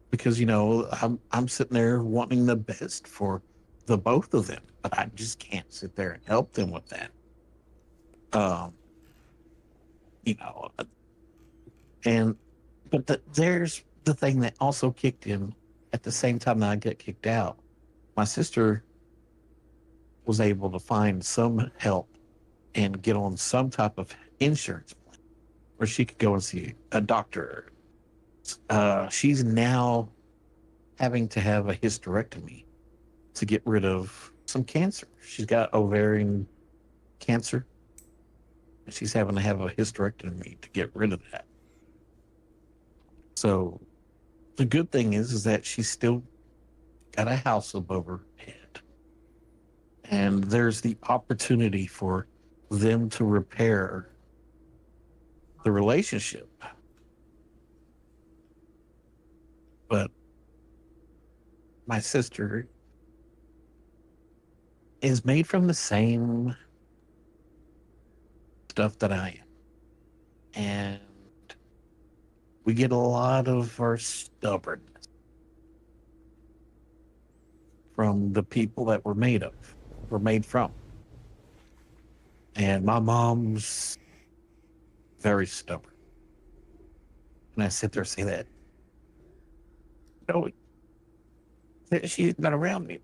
Speaker 2: because, I'm sitting there wanting the best for the both of them, but I just can't sit there and help them with that. Um, you know, and there's the thing that also kicked in at the same time that I get kicked out. My sister was able to find some help and get on some type of insurance plan where she could go and see a doctor. She's now having to have a hysterectomy to get rid of some cancer. She's got ovarian cancer. And she's having to have a hysterectomy to get rid of that. So the good thing is that she's still got a house above her head. And there's the opportunity for them to repair the relationship. But my sister is made from the same stuff that I am. And we get a lot of our stubbornness from the people that we're made from. And my mom's very stubborn. And I sit there and say that, no, she's not around me.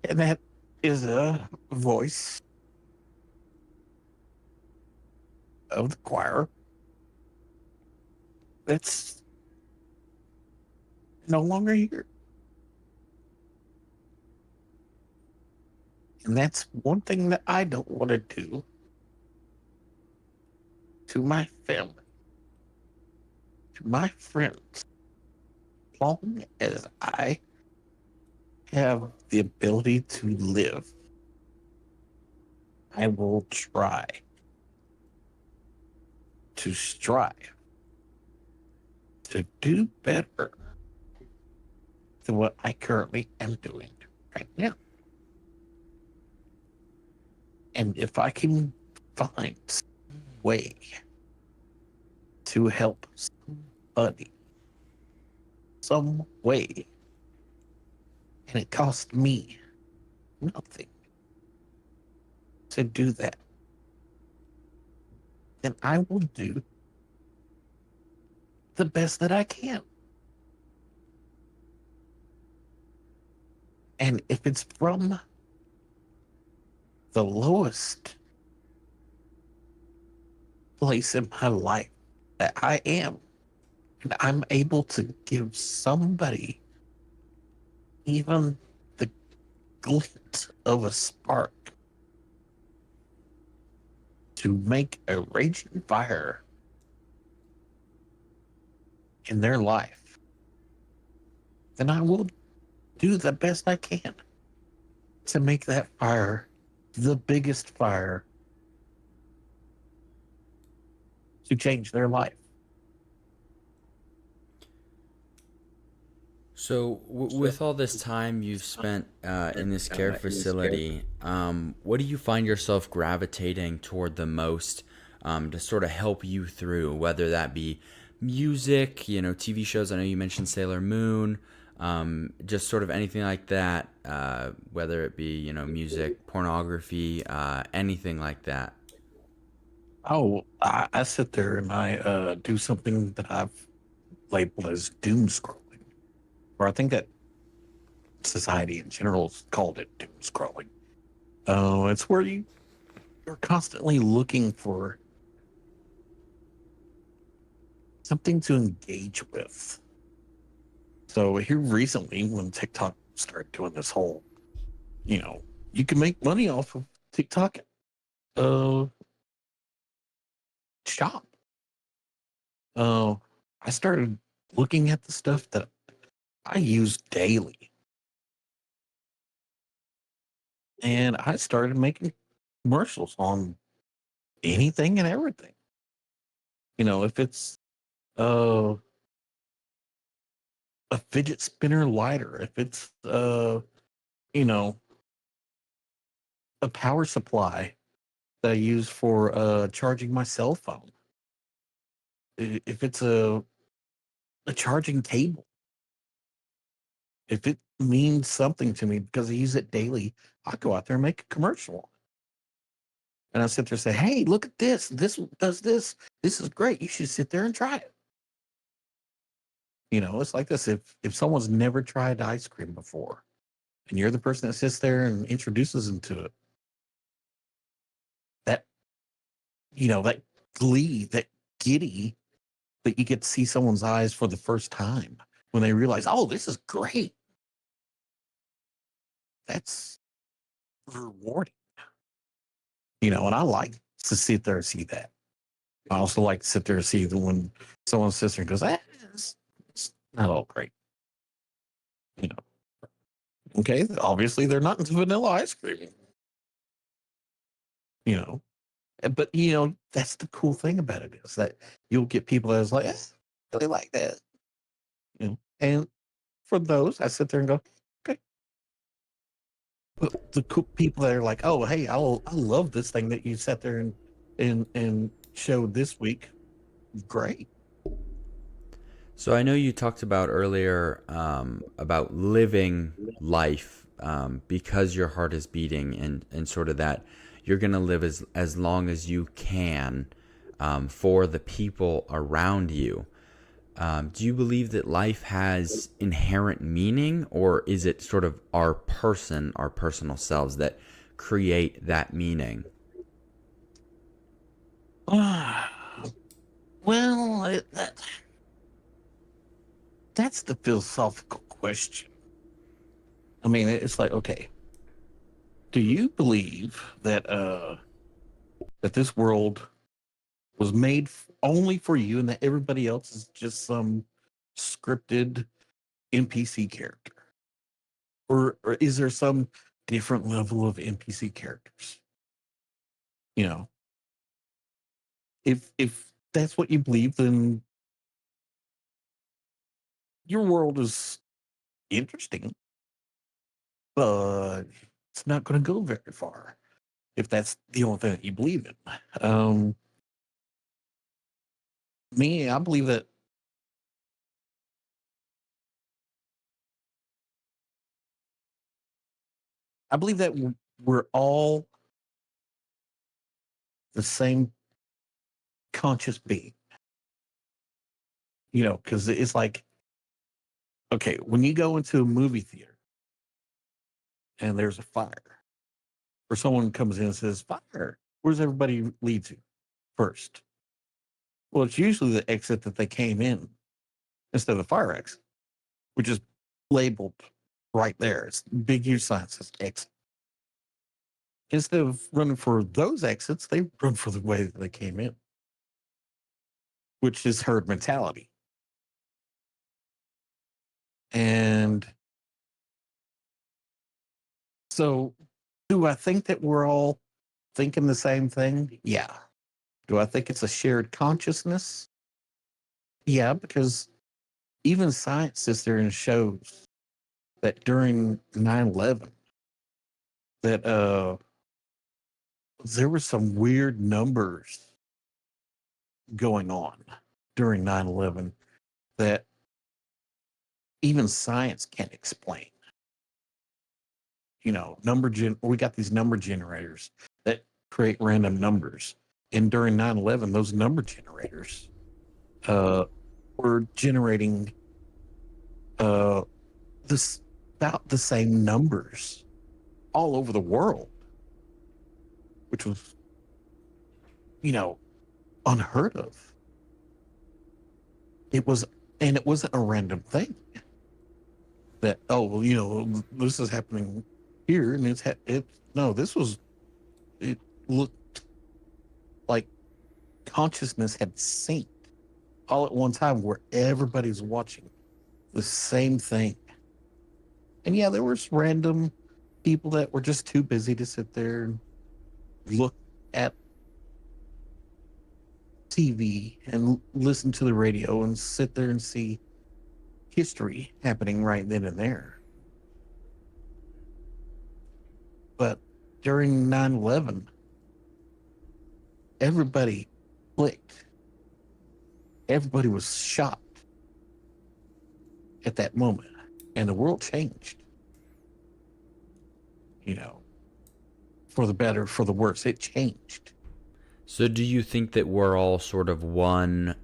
Speaker 2: And that is a voice of the choir that's no longer here. And that's one thing that I don't want to do to my family, to my friends. As long as I have the ability to live, I will try to strive to do better than what I currently am doing right now. And if I can find some way to help somebody, some way, and it cost me nothing to do that, then I will do the best that I can. And if it's from the lowest place in my life that I am, and I'm able to give somebody even the glint of a spark to make a raging fire in their life, then I will do the best I can to make that fire the biggest fire to change their life.
Speaker 1: So, with all this time you've spent in this care facility, what do you find yourself gravitating toward the most to sort of help you through, whether that be music, TV shows? I know you mentioned Sailor Moon, just sort of anything like that, whether it be, music, pornography, anything like that.
Speaker 2: Oh, I sit there and I do something that I've labeled as doom scrolling, or I think that society in general has called it doom scrolling. It's where you're constantly looking for something to engage with. So here recently, when TikTok started doing this whole, you know, you can make money off of TikTok uh, shop. Uh, I started looking at the stuff that I use daily, and I started making commercials on anything and everything. If it's uh, a fidget spinner lighter, if it's you know, a power supply that I use for charging my cell phone, if it's a charging cable, if it means something to me because I use it daily, I go out there and make a commercial. And I sit there and say, hey, look at this. This does this. This is great. You should sit there and try it. It's like this. If someone's never tried ice cream before and you're the person that sits there and introduces them to it, that, that glee, that giddy that you get to see someone's eyes for the first time when they realize, oh, this is great. That's rewarding, and I like to sit there and see that. I also like to sit there and see when someone sits there and goes, it's not all great. You know, okay, obviously they're not into vanilla ice cream, you know. But that's the cool thing about it is that you'll get people that's like, I really like that. And for those, I sit there and go, okay. But the cool people that are like, oh, hey, I love this thing that you sat there and showed this week. Great.
Speaker 1: So I know you talked about earlier about living life because your heart is beating and sort of that you're going to live as long as you can for the people around you. Do you believe that life has inherent meaning, or is it sort of our personal selves that create that meaning?
Speaker 2: Well, that's the philosophical question. I mean, it's like, okay, do you believe that this world was made only for you and that everybody else is just some scripted NPC character? Or is there some different level of NPC characters? You know, if that's what you believe, then your world is interesting, but it's not going to go very far if that's the only thing that you believe in. Um, Me, I believe that we're all the same conscious being. Because it's like, okay, when you go into a movie theater and there's a fire, or someone comes in and says, fire, where's everybody lead to first? Well, it's usually the exit that they came in instead of the fire exit, which is labeled right there. It's big huge sign that says exit. Instead of running for those exits, they run for the way that they came in, which is herd mentality. And so, do I think that we're all thinking the same thing? Yeah. Do I think it's a shared consciousness? Yeah, because even science sits there and shows that during 9/11, that there were some weird numbers going on during 9/11 that even science can't explain. We got these number generators that create random numbers. And during 9/11, those number generators were generating uh, this about the same numbers all over the world, which was, you know, unheard of. It was, and it wasn't a random thing that, oh, well, this is happening here. And no, it looked like consciousness had synced all at one time where everybody's watching the same thing. And yeah, there was random people that were just too busy to sit there and look at TV and listen to the radio and sit there and see history happening right then and there. But during 9/11, everybody clicked. Everybody was shocked at that moment. And the world changed, you know, for the better, for the worse. It changed.
Speaker 1: So do you think that we're all sort of one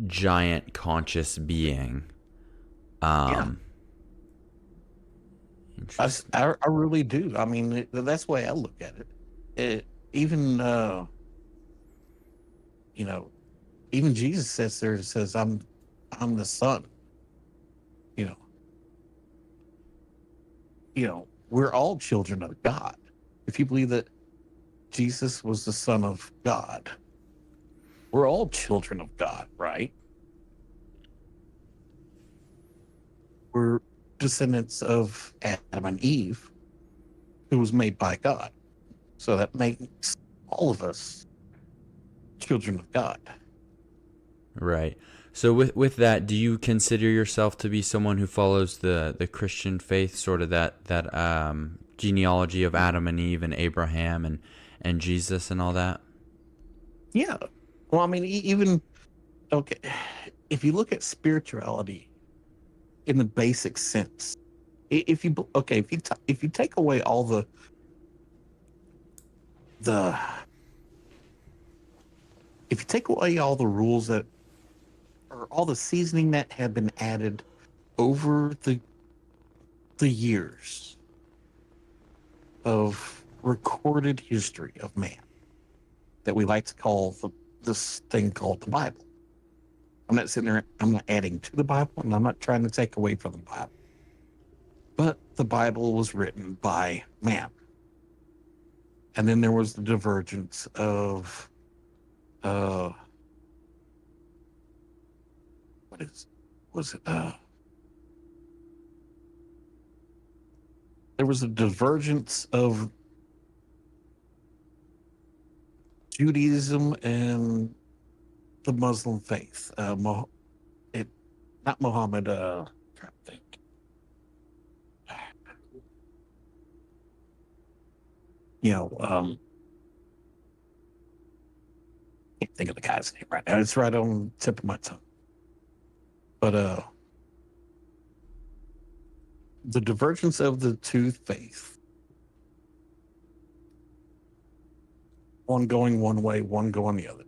Speaker 1: giant conscious being?
Speaker 2: Yeah,
Speaker 1: Um, Interesting.
Speaker 2: I really do. I mean, that's the way I look at it. Even, you know, even Jesus sits there and says, I'm the son, you know, we're all children of God. If you believe that Jesus was the son of God, we're all children of God, right? We're descendants of Adam and Eve, who was made by God. So that makes all of us children of God.
Speaker 1: Right. So with that, do you consider yourself to be someone who follows the Christian faith, sort of that genealogy of Adam and Eve and Abraham and Jesus and all that?
Speaker 2: Yeah. Well, I mean, even, okay, if you look at spirituality in the basic sense, if you okay, if you take away all the if you take away all the rules that, or all the seasoning that have been added over the years of recorded history of man that we like to call this thing called the Bible. I'm not sitting there, I'm not adding to the Bible, and I'm not trying to take away from the Bible. But the Bible was written by man. And then there was the divergence of uh what is was it there was a divergence of Judaism and the Muslim faith. It Not Muhammad. I'm trying to think. You know, can't think of the guy's name right now. It's right on the tip of my tongue. But the divergence of the two faiths, one going one way, one going the other.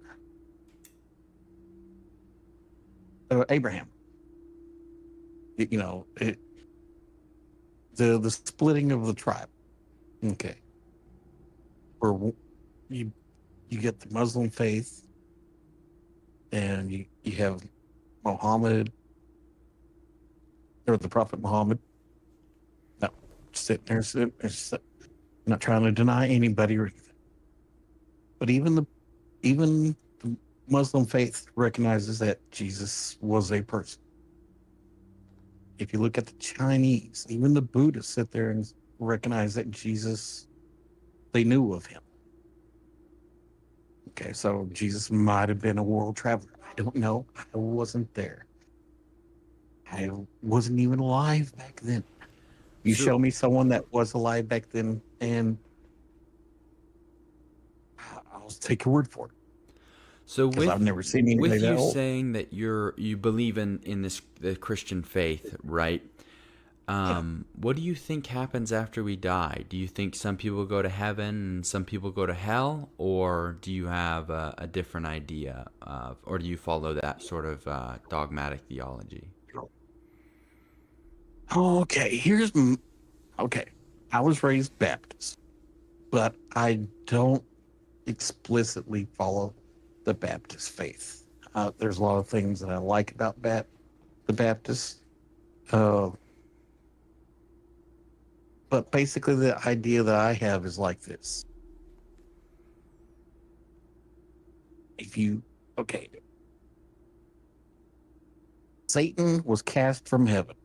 Speaker 2: Abraham. You know, the splitting of the tribe. Okay, where you you get the Muslim faith, and you have Muhammad, or the Prophet Muhammad. No, sitting there, not trying to deny anybody or anything, but even the Muslim faith recognizes that Jesus was a person. If you look at the Chinese, even the Buddhists sit there and recognize that Jesus, they knew of him. Okay, so Jesus might have been a world traveler. I don't know. I wasn't there. I wasn't even alive back then. You
Speaker 1: So,
Speaker 2: show me someone that was alive back then, and I'll take your word for it,
Speaker 1: so
Speaker 2: because I've never seen anybody
Speaker 1: with
Speaker 2: that
Speaker 1: you
Speaker 2: old.
Speaker 1: saying that you believe in this the Christian faith, right?
Speaker 2: Yeah.
Speaker 1: What do you think happens after we die? Do you think some people go to heaven and some people go to hell, or do you have a different idea of, or do you follow that sort of dogmatic theology?
Speaker 2: Okay, okay. I was raised Baptist, but I don't explicitly follow the Baptist faith. There's a lot of things that I like about the Baptists, uh, but basically the idea that I have is like this: if you, okay, Satan was cast from heaven.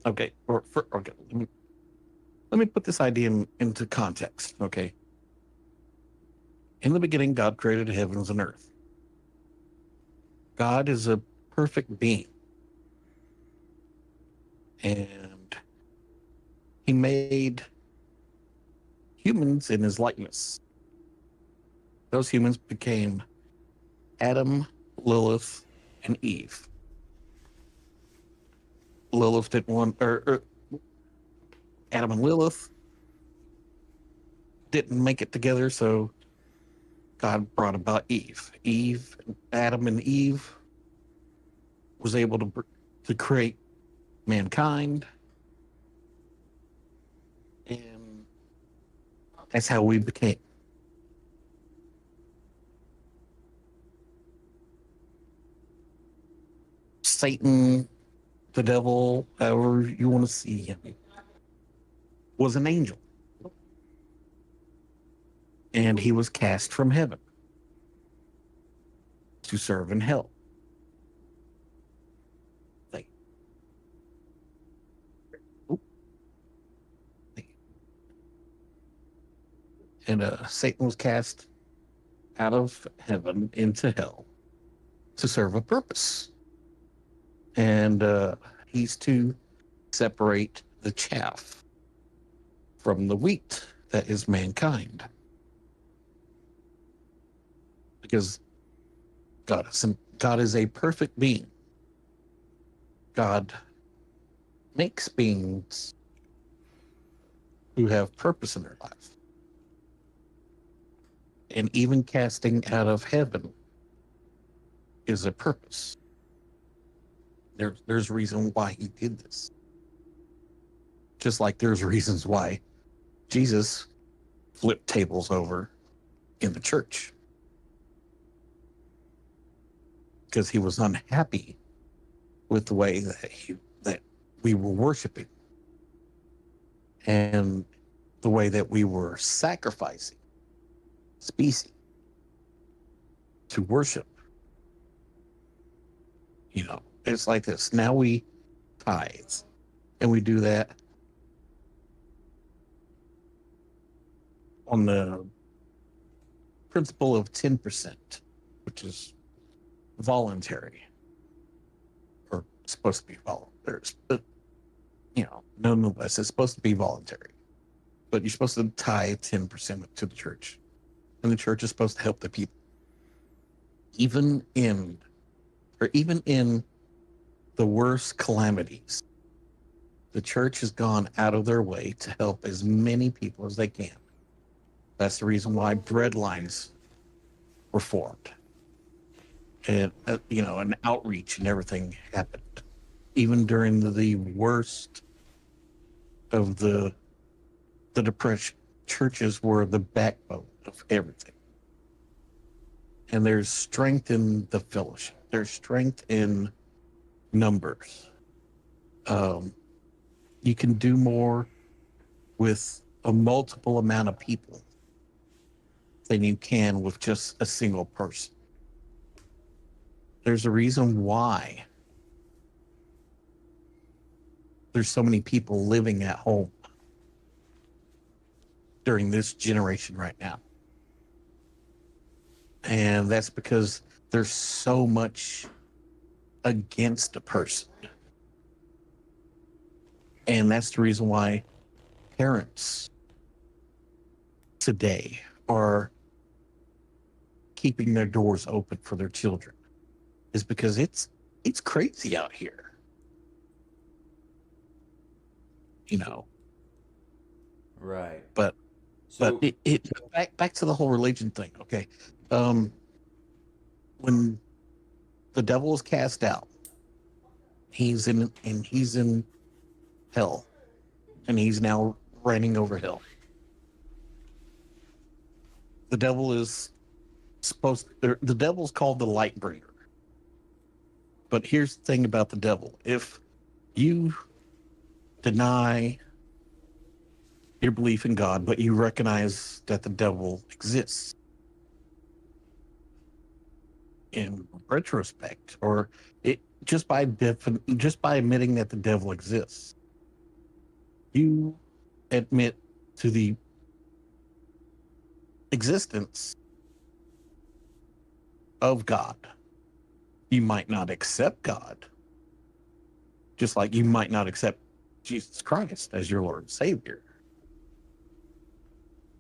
Speaker 2: Okay, okay, let me put this idea into context. Okay, in the beginning, God created heavens and earth. God is a perfect being, and He made humans in His likeness. Those humans became Adam, Lilith, and Eve. Lilith didn't want, or Adam and Lilith didn't make it together, so God brought about Eve. Adam and Eve was able to create mankind, and that's how we became. Satan, the devil, however you want to see him, was an angel, and he was cast from heaven to serve in hell. They, and Satan was cast out of heaven into hell to serve a purpose, and he's to separate the chaff from the wheat that is mankind, because God is a perfect being. God makes beings who have purpose in their life. And even casting out of heaven is a purpose. There's a reason why he did this. Just like there's reasons why Jesus flipped tables over in the church, because he was unhappy with the way that we were worshiping, and the way that we were sacrificing species to worship. It's like this. Now we tithe, and we do that on the principle of 10%, which is voluntary, or supposed to be voluntary. But, nonetheless, it's supposed to be voluntary. But you're supposed to tithe 10% to the church. And the church is supposed to help the people. Even in the worst calamities, the church has gone out of their way to help as many people as they can. That's the reason why bread lines were formed. and an outreach and everything happened, even during the worst of the depression. Churches were the backbone of everything, and there's strength in the fellowship. There's strength in numbers. Um, you can do more with a multiple amount of people than you can with just a single person. There's a reason why there's so many people living at home during this generation right now. And that's because there's so much against a person. And that's the reason why parents today are keeping their doors open for their children, is because it's crazy out here. you know
Speaker 1: Right.
Speaker 2: but but
Speaker 1: So,
Speaker 2: it back to the whole religion thing. Okay. um when the devil is cast out, he's in hell, and he's now reigning over hell. The devil is the devil's called the light bringer. But here's the thing about the devil: if you deny your belief in God, but you recognize that the devil exists in retrospect, or it just by admitting that the devil exists, you admit to the existence of God. You might not accept God, just like you might not accept Jesus Christ as your Lord and Savior,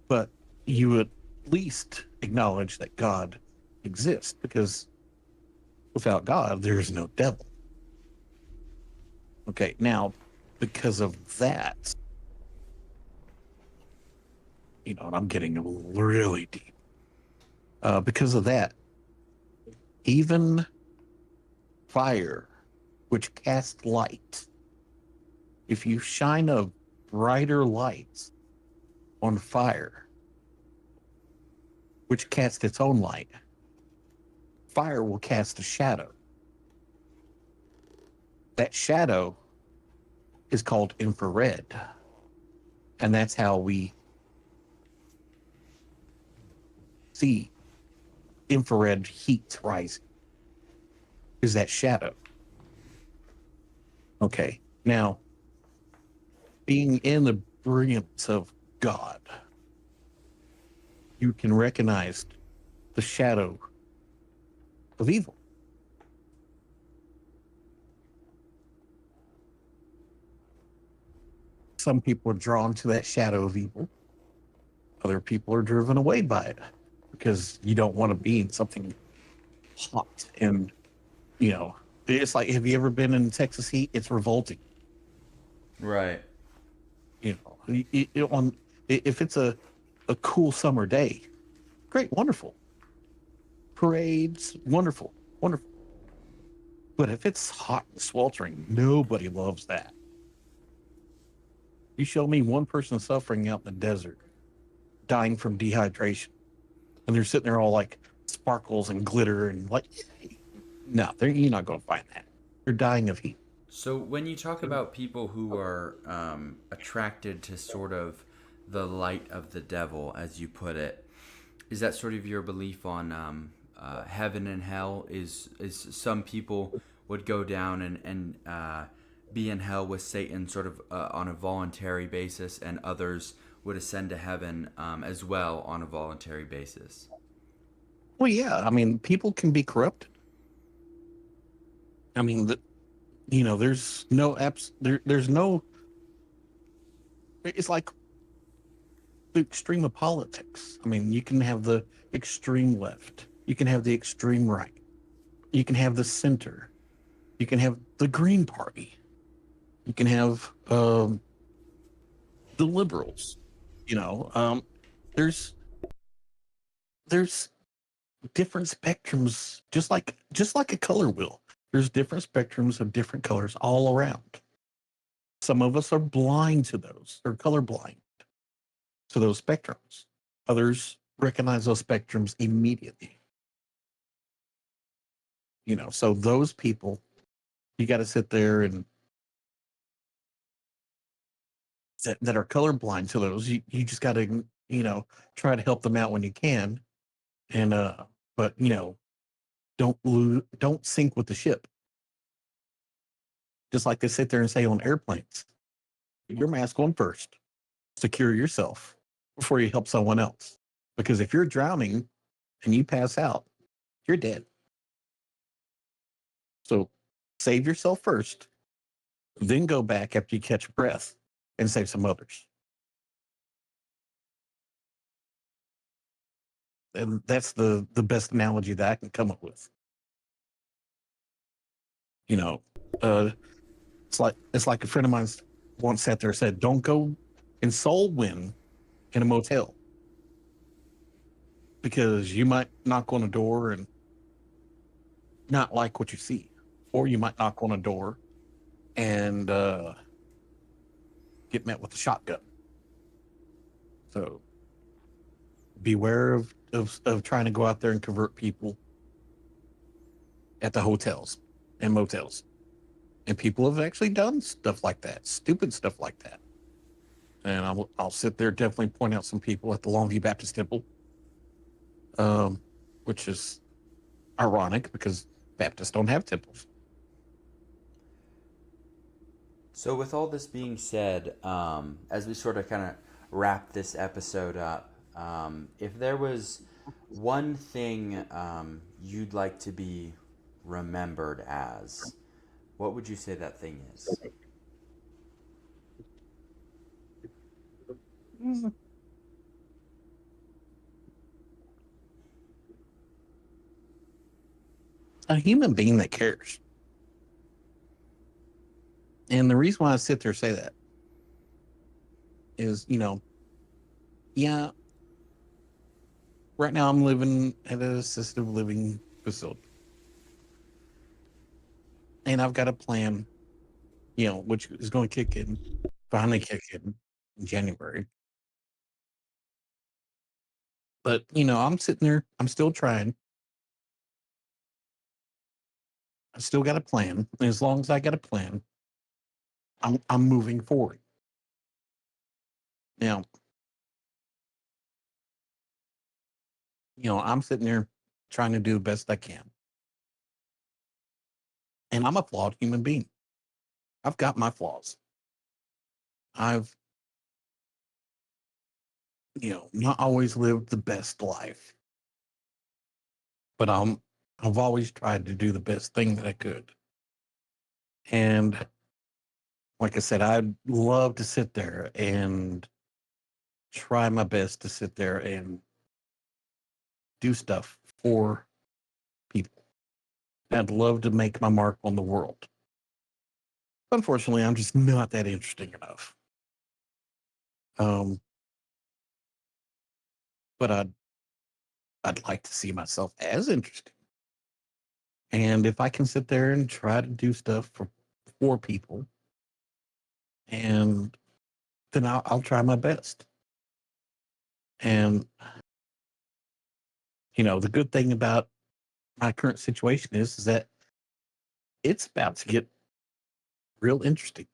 Speaker 2: but you at least acknowledge that God exists, because without God, there is no devil. Okay, now, because of that, and I'm getting really deep. Because of that, even fire, which casts light, if you shine a brighter light on fire, which casts its own light, fire will cast a shadow. That shadow is called infrared. And that's how we see infrared heat rising, is that shadow. Okay. Now, being in the brilliance of God, you can recognize the shadow of evil. Some people are drawn to that shadow of evil. Other people are driven away by it, because you don't want to be in something hot. And, you know, it's like, have you ever been in Texas heat? It's revolting.
Speaker 1: right.
Speaker 2: If it's a cool summer day, great, wonderful. Parades, wonderful, wonderful. But if it's hot and sweltering, nobody loves that. You show me one person suffering out in the desert, dying from dehydration, and they're sitting there all like sparkles and glitter and like, no, you're not going to find that. They're dying of heat.
Speaker 1: So when you talk about people who are attracted to sort of the light of the devil, as you put it, is that sort of your belief on heaven and hell? Is some people would go down and be in hell with Satan sort of on a voluntary basis, and others would ascend to heaven as well on a voluntary basis?
Speaker 2: Well, yeah, I mean, people can be corrupted. I mean, there's no there's no. It's like the extreme of politics. I mean, you can have the extreme left, you can have the extreme right, you can have the center, you can have the Green Party, you can have the liberals. You know, there's there's different spectrums, just like a color wheel. There's different spectrums of different colors all around. Some of us are blind to those, or colorblind to those spectrums. Others recognize those spectrums immediately. So those people, you got to sit there and that are colorblind to those. You just got to try to help them out when you can, and but don't sink with the ship. Just like they sit there and say on airplanes, your mask on first, secure yourself before you help someone else. Because if you're drowning and you pass out, you're dead. So save yourself first, then go back after you catch a breath and save some others. And that's the best analogy that I can come up with. You know, uh, it's like a friend of mine once sat there and said, "Don't go and soul win in a motel because you might knock on a door and not like what you see, or you might knock on a door and get met with a shotgun." So beware of trying to go out there and convert people at the hotels and motels. And people have actually done stuff like that, stupid stuff like that. And I'll sit there, definitely point out some people at the Longview Baptist Temple, um, which is ironic because Baptists don't have temples.
Speaker 1: So, with all this being said, as we sort of kind of wrap this episode up, if there was one thing you'd like to be remembered as, what would you say that thing is?
Speaker 2: A human being that cares. And the reason why I sit there and say that is, yeah, right now I'm living at an assisted living facility. And I've got a plan, which is going to finally kick in January. But, I'm sitting there, I'm still trying. I still got a plan. And as long as I got a plan, I'm moving forward. Now, I'm sitting there trying to do the best I can. And I'm a flawed human being. I've got my flaws. I've, not always lived the best life, but I've always tried to do the best thing that I could. And like I said, I'd love to sit there and try my best to sit there and do stuff for people. I'd love to make my mark on the world. Unfortunately, I'm just not that interesting enough. Um, but I'd like to see myself as interesting. And if I can sit there and try to do stuff for people, and then I'll try my best. And the good thing about my current situation is that it's about to get real interesting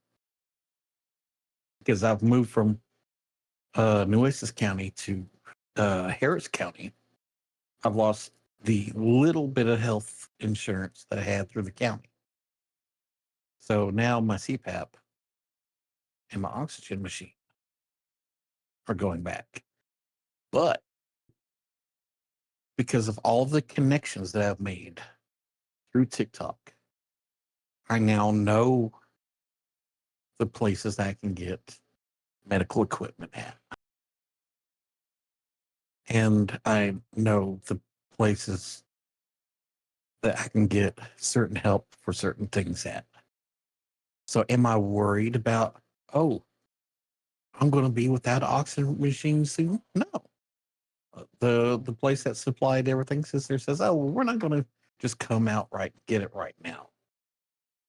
Speaker 2: because I've moved from Nueces County to Harris County. I've lost the little bit of health insurance that I had through the county. So now my CPAP and my oxygen machine are going back. But because of all the connections that I've made through TikTok, I now know the places I can get medical equipment at. And I know the places that I can get certain help for certain things at. So am I worried about, oh, I'm going to be without an oxygen machine soon? No. The place that supplied everything sits there, says, "Oh, well, we're not going to just come out right get it right now.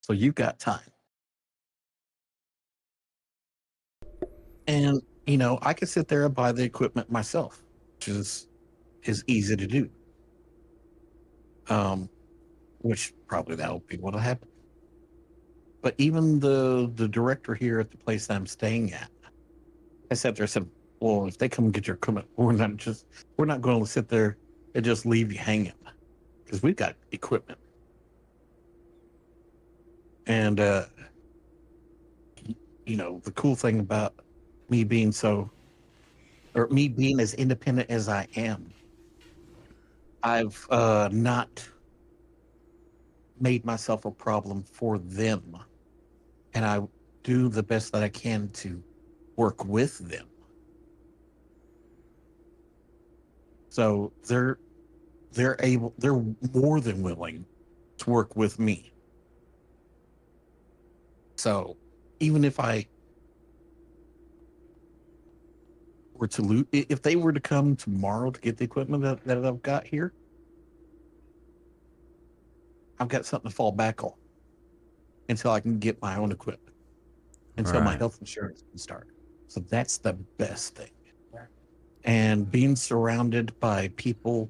Speaker 2: So you've got time." And I could sit there and buy the equipment myself, which is easy to do. Um, which probably that will be what'll happen. But even the director here at the place that I'm staying at, I sat there and said, "Well, if they come and get your equipment, we're not going to sit there and just leave you hanging because we've got equipment." And the cool thing about me being me being as independent as I am, I've not made myself a problem for them, and I do the best that I can to work with them. So they're more than willing to work with me. So even if I were to lose, if they were to come tomorrow to get the equipment that I've got here, I've got something to fall back on until I can get my own equipment, until my
Speaker 1: Right.
Speaker 2: health insurance can start. So that's the best thing. And being surrounded by people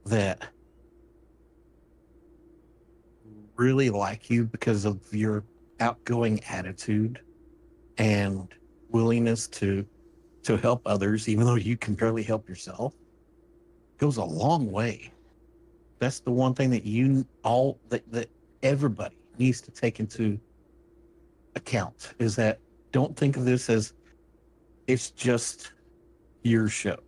Speaker 2: that really like you because of your outgoing attitude and willingness to help others, even though you can barely help yourself, goes a long way. That's the one thing that that everybody needs to take into account, is that don't think of this as it's just your show.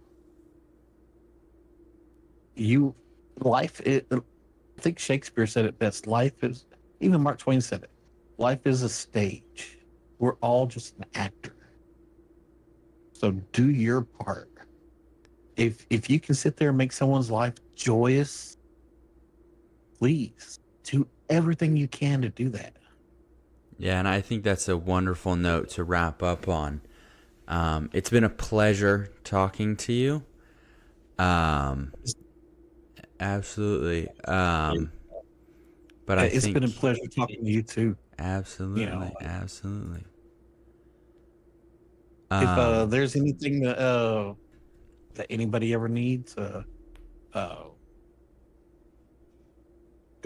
Speaker 2: You life it, I think Shakespeare said it best. Life is, even Mark Twain said it. Life is a stage. We're all just an actor. So do your part. If you can sit there and make someone's life joyous, please do everything you can to do that.
Speaker 1: Yeah, and I think that's a wonderful note to wrap up on. It's been a pleasure talking to you. Um, absolutely. But I
Speaker 2: It's been a
Speaker 1: think
Speaker 2: pleasure talking to you too. You know,
Speaker 1: absolutely.
Speaker 2: if
Speaker 1: Um,
Speaker 2: there's anything that anybody ever needs, uh, go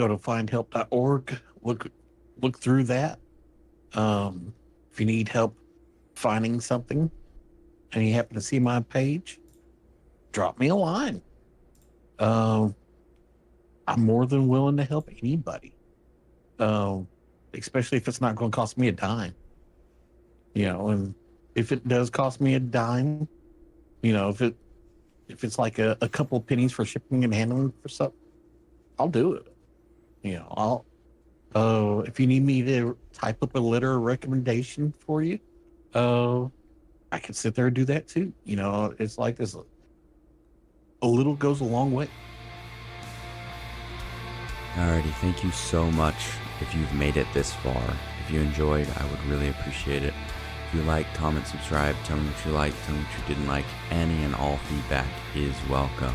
Speaker 2: to findhelp.org. Look through that. Um, if you need help finding something and you happen to see my page, drop me a line. Um, I'm more than willing to help anybody. Um, Especially if it's not going to cost me a dime. And if it does cost me a dime, if it's like a couple of pennies for shipping and handling for stuff, I'll do it. I'll if you need me to type up a letter of recommendation for you, uh, I can sit there and do that too. It's like this. A little goes a long way.
Speaker 1: alrighty, thank you so much if you've made it this far. If you enjoyed, I would really appreciate it. If you like, comment, subscribe, tell me what you liked, tell me what you didn't like. Any and all feedback is welcome.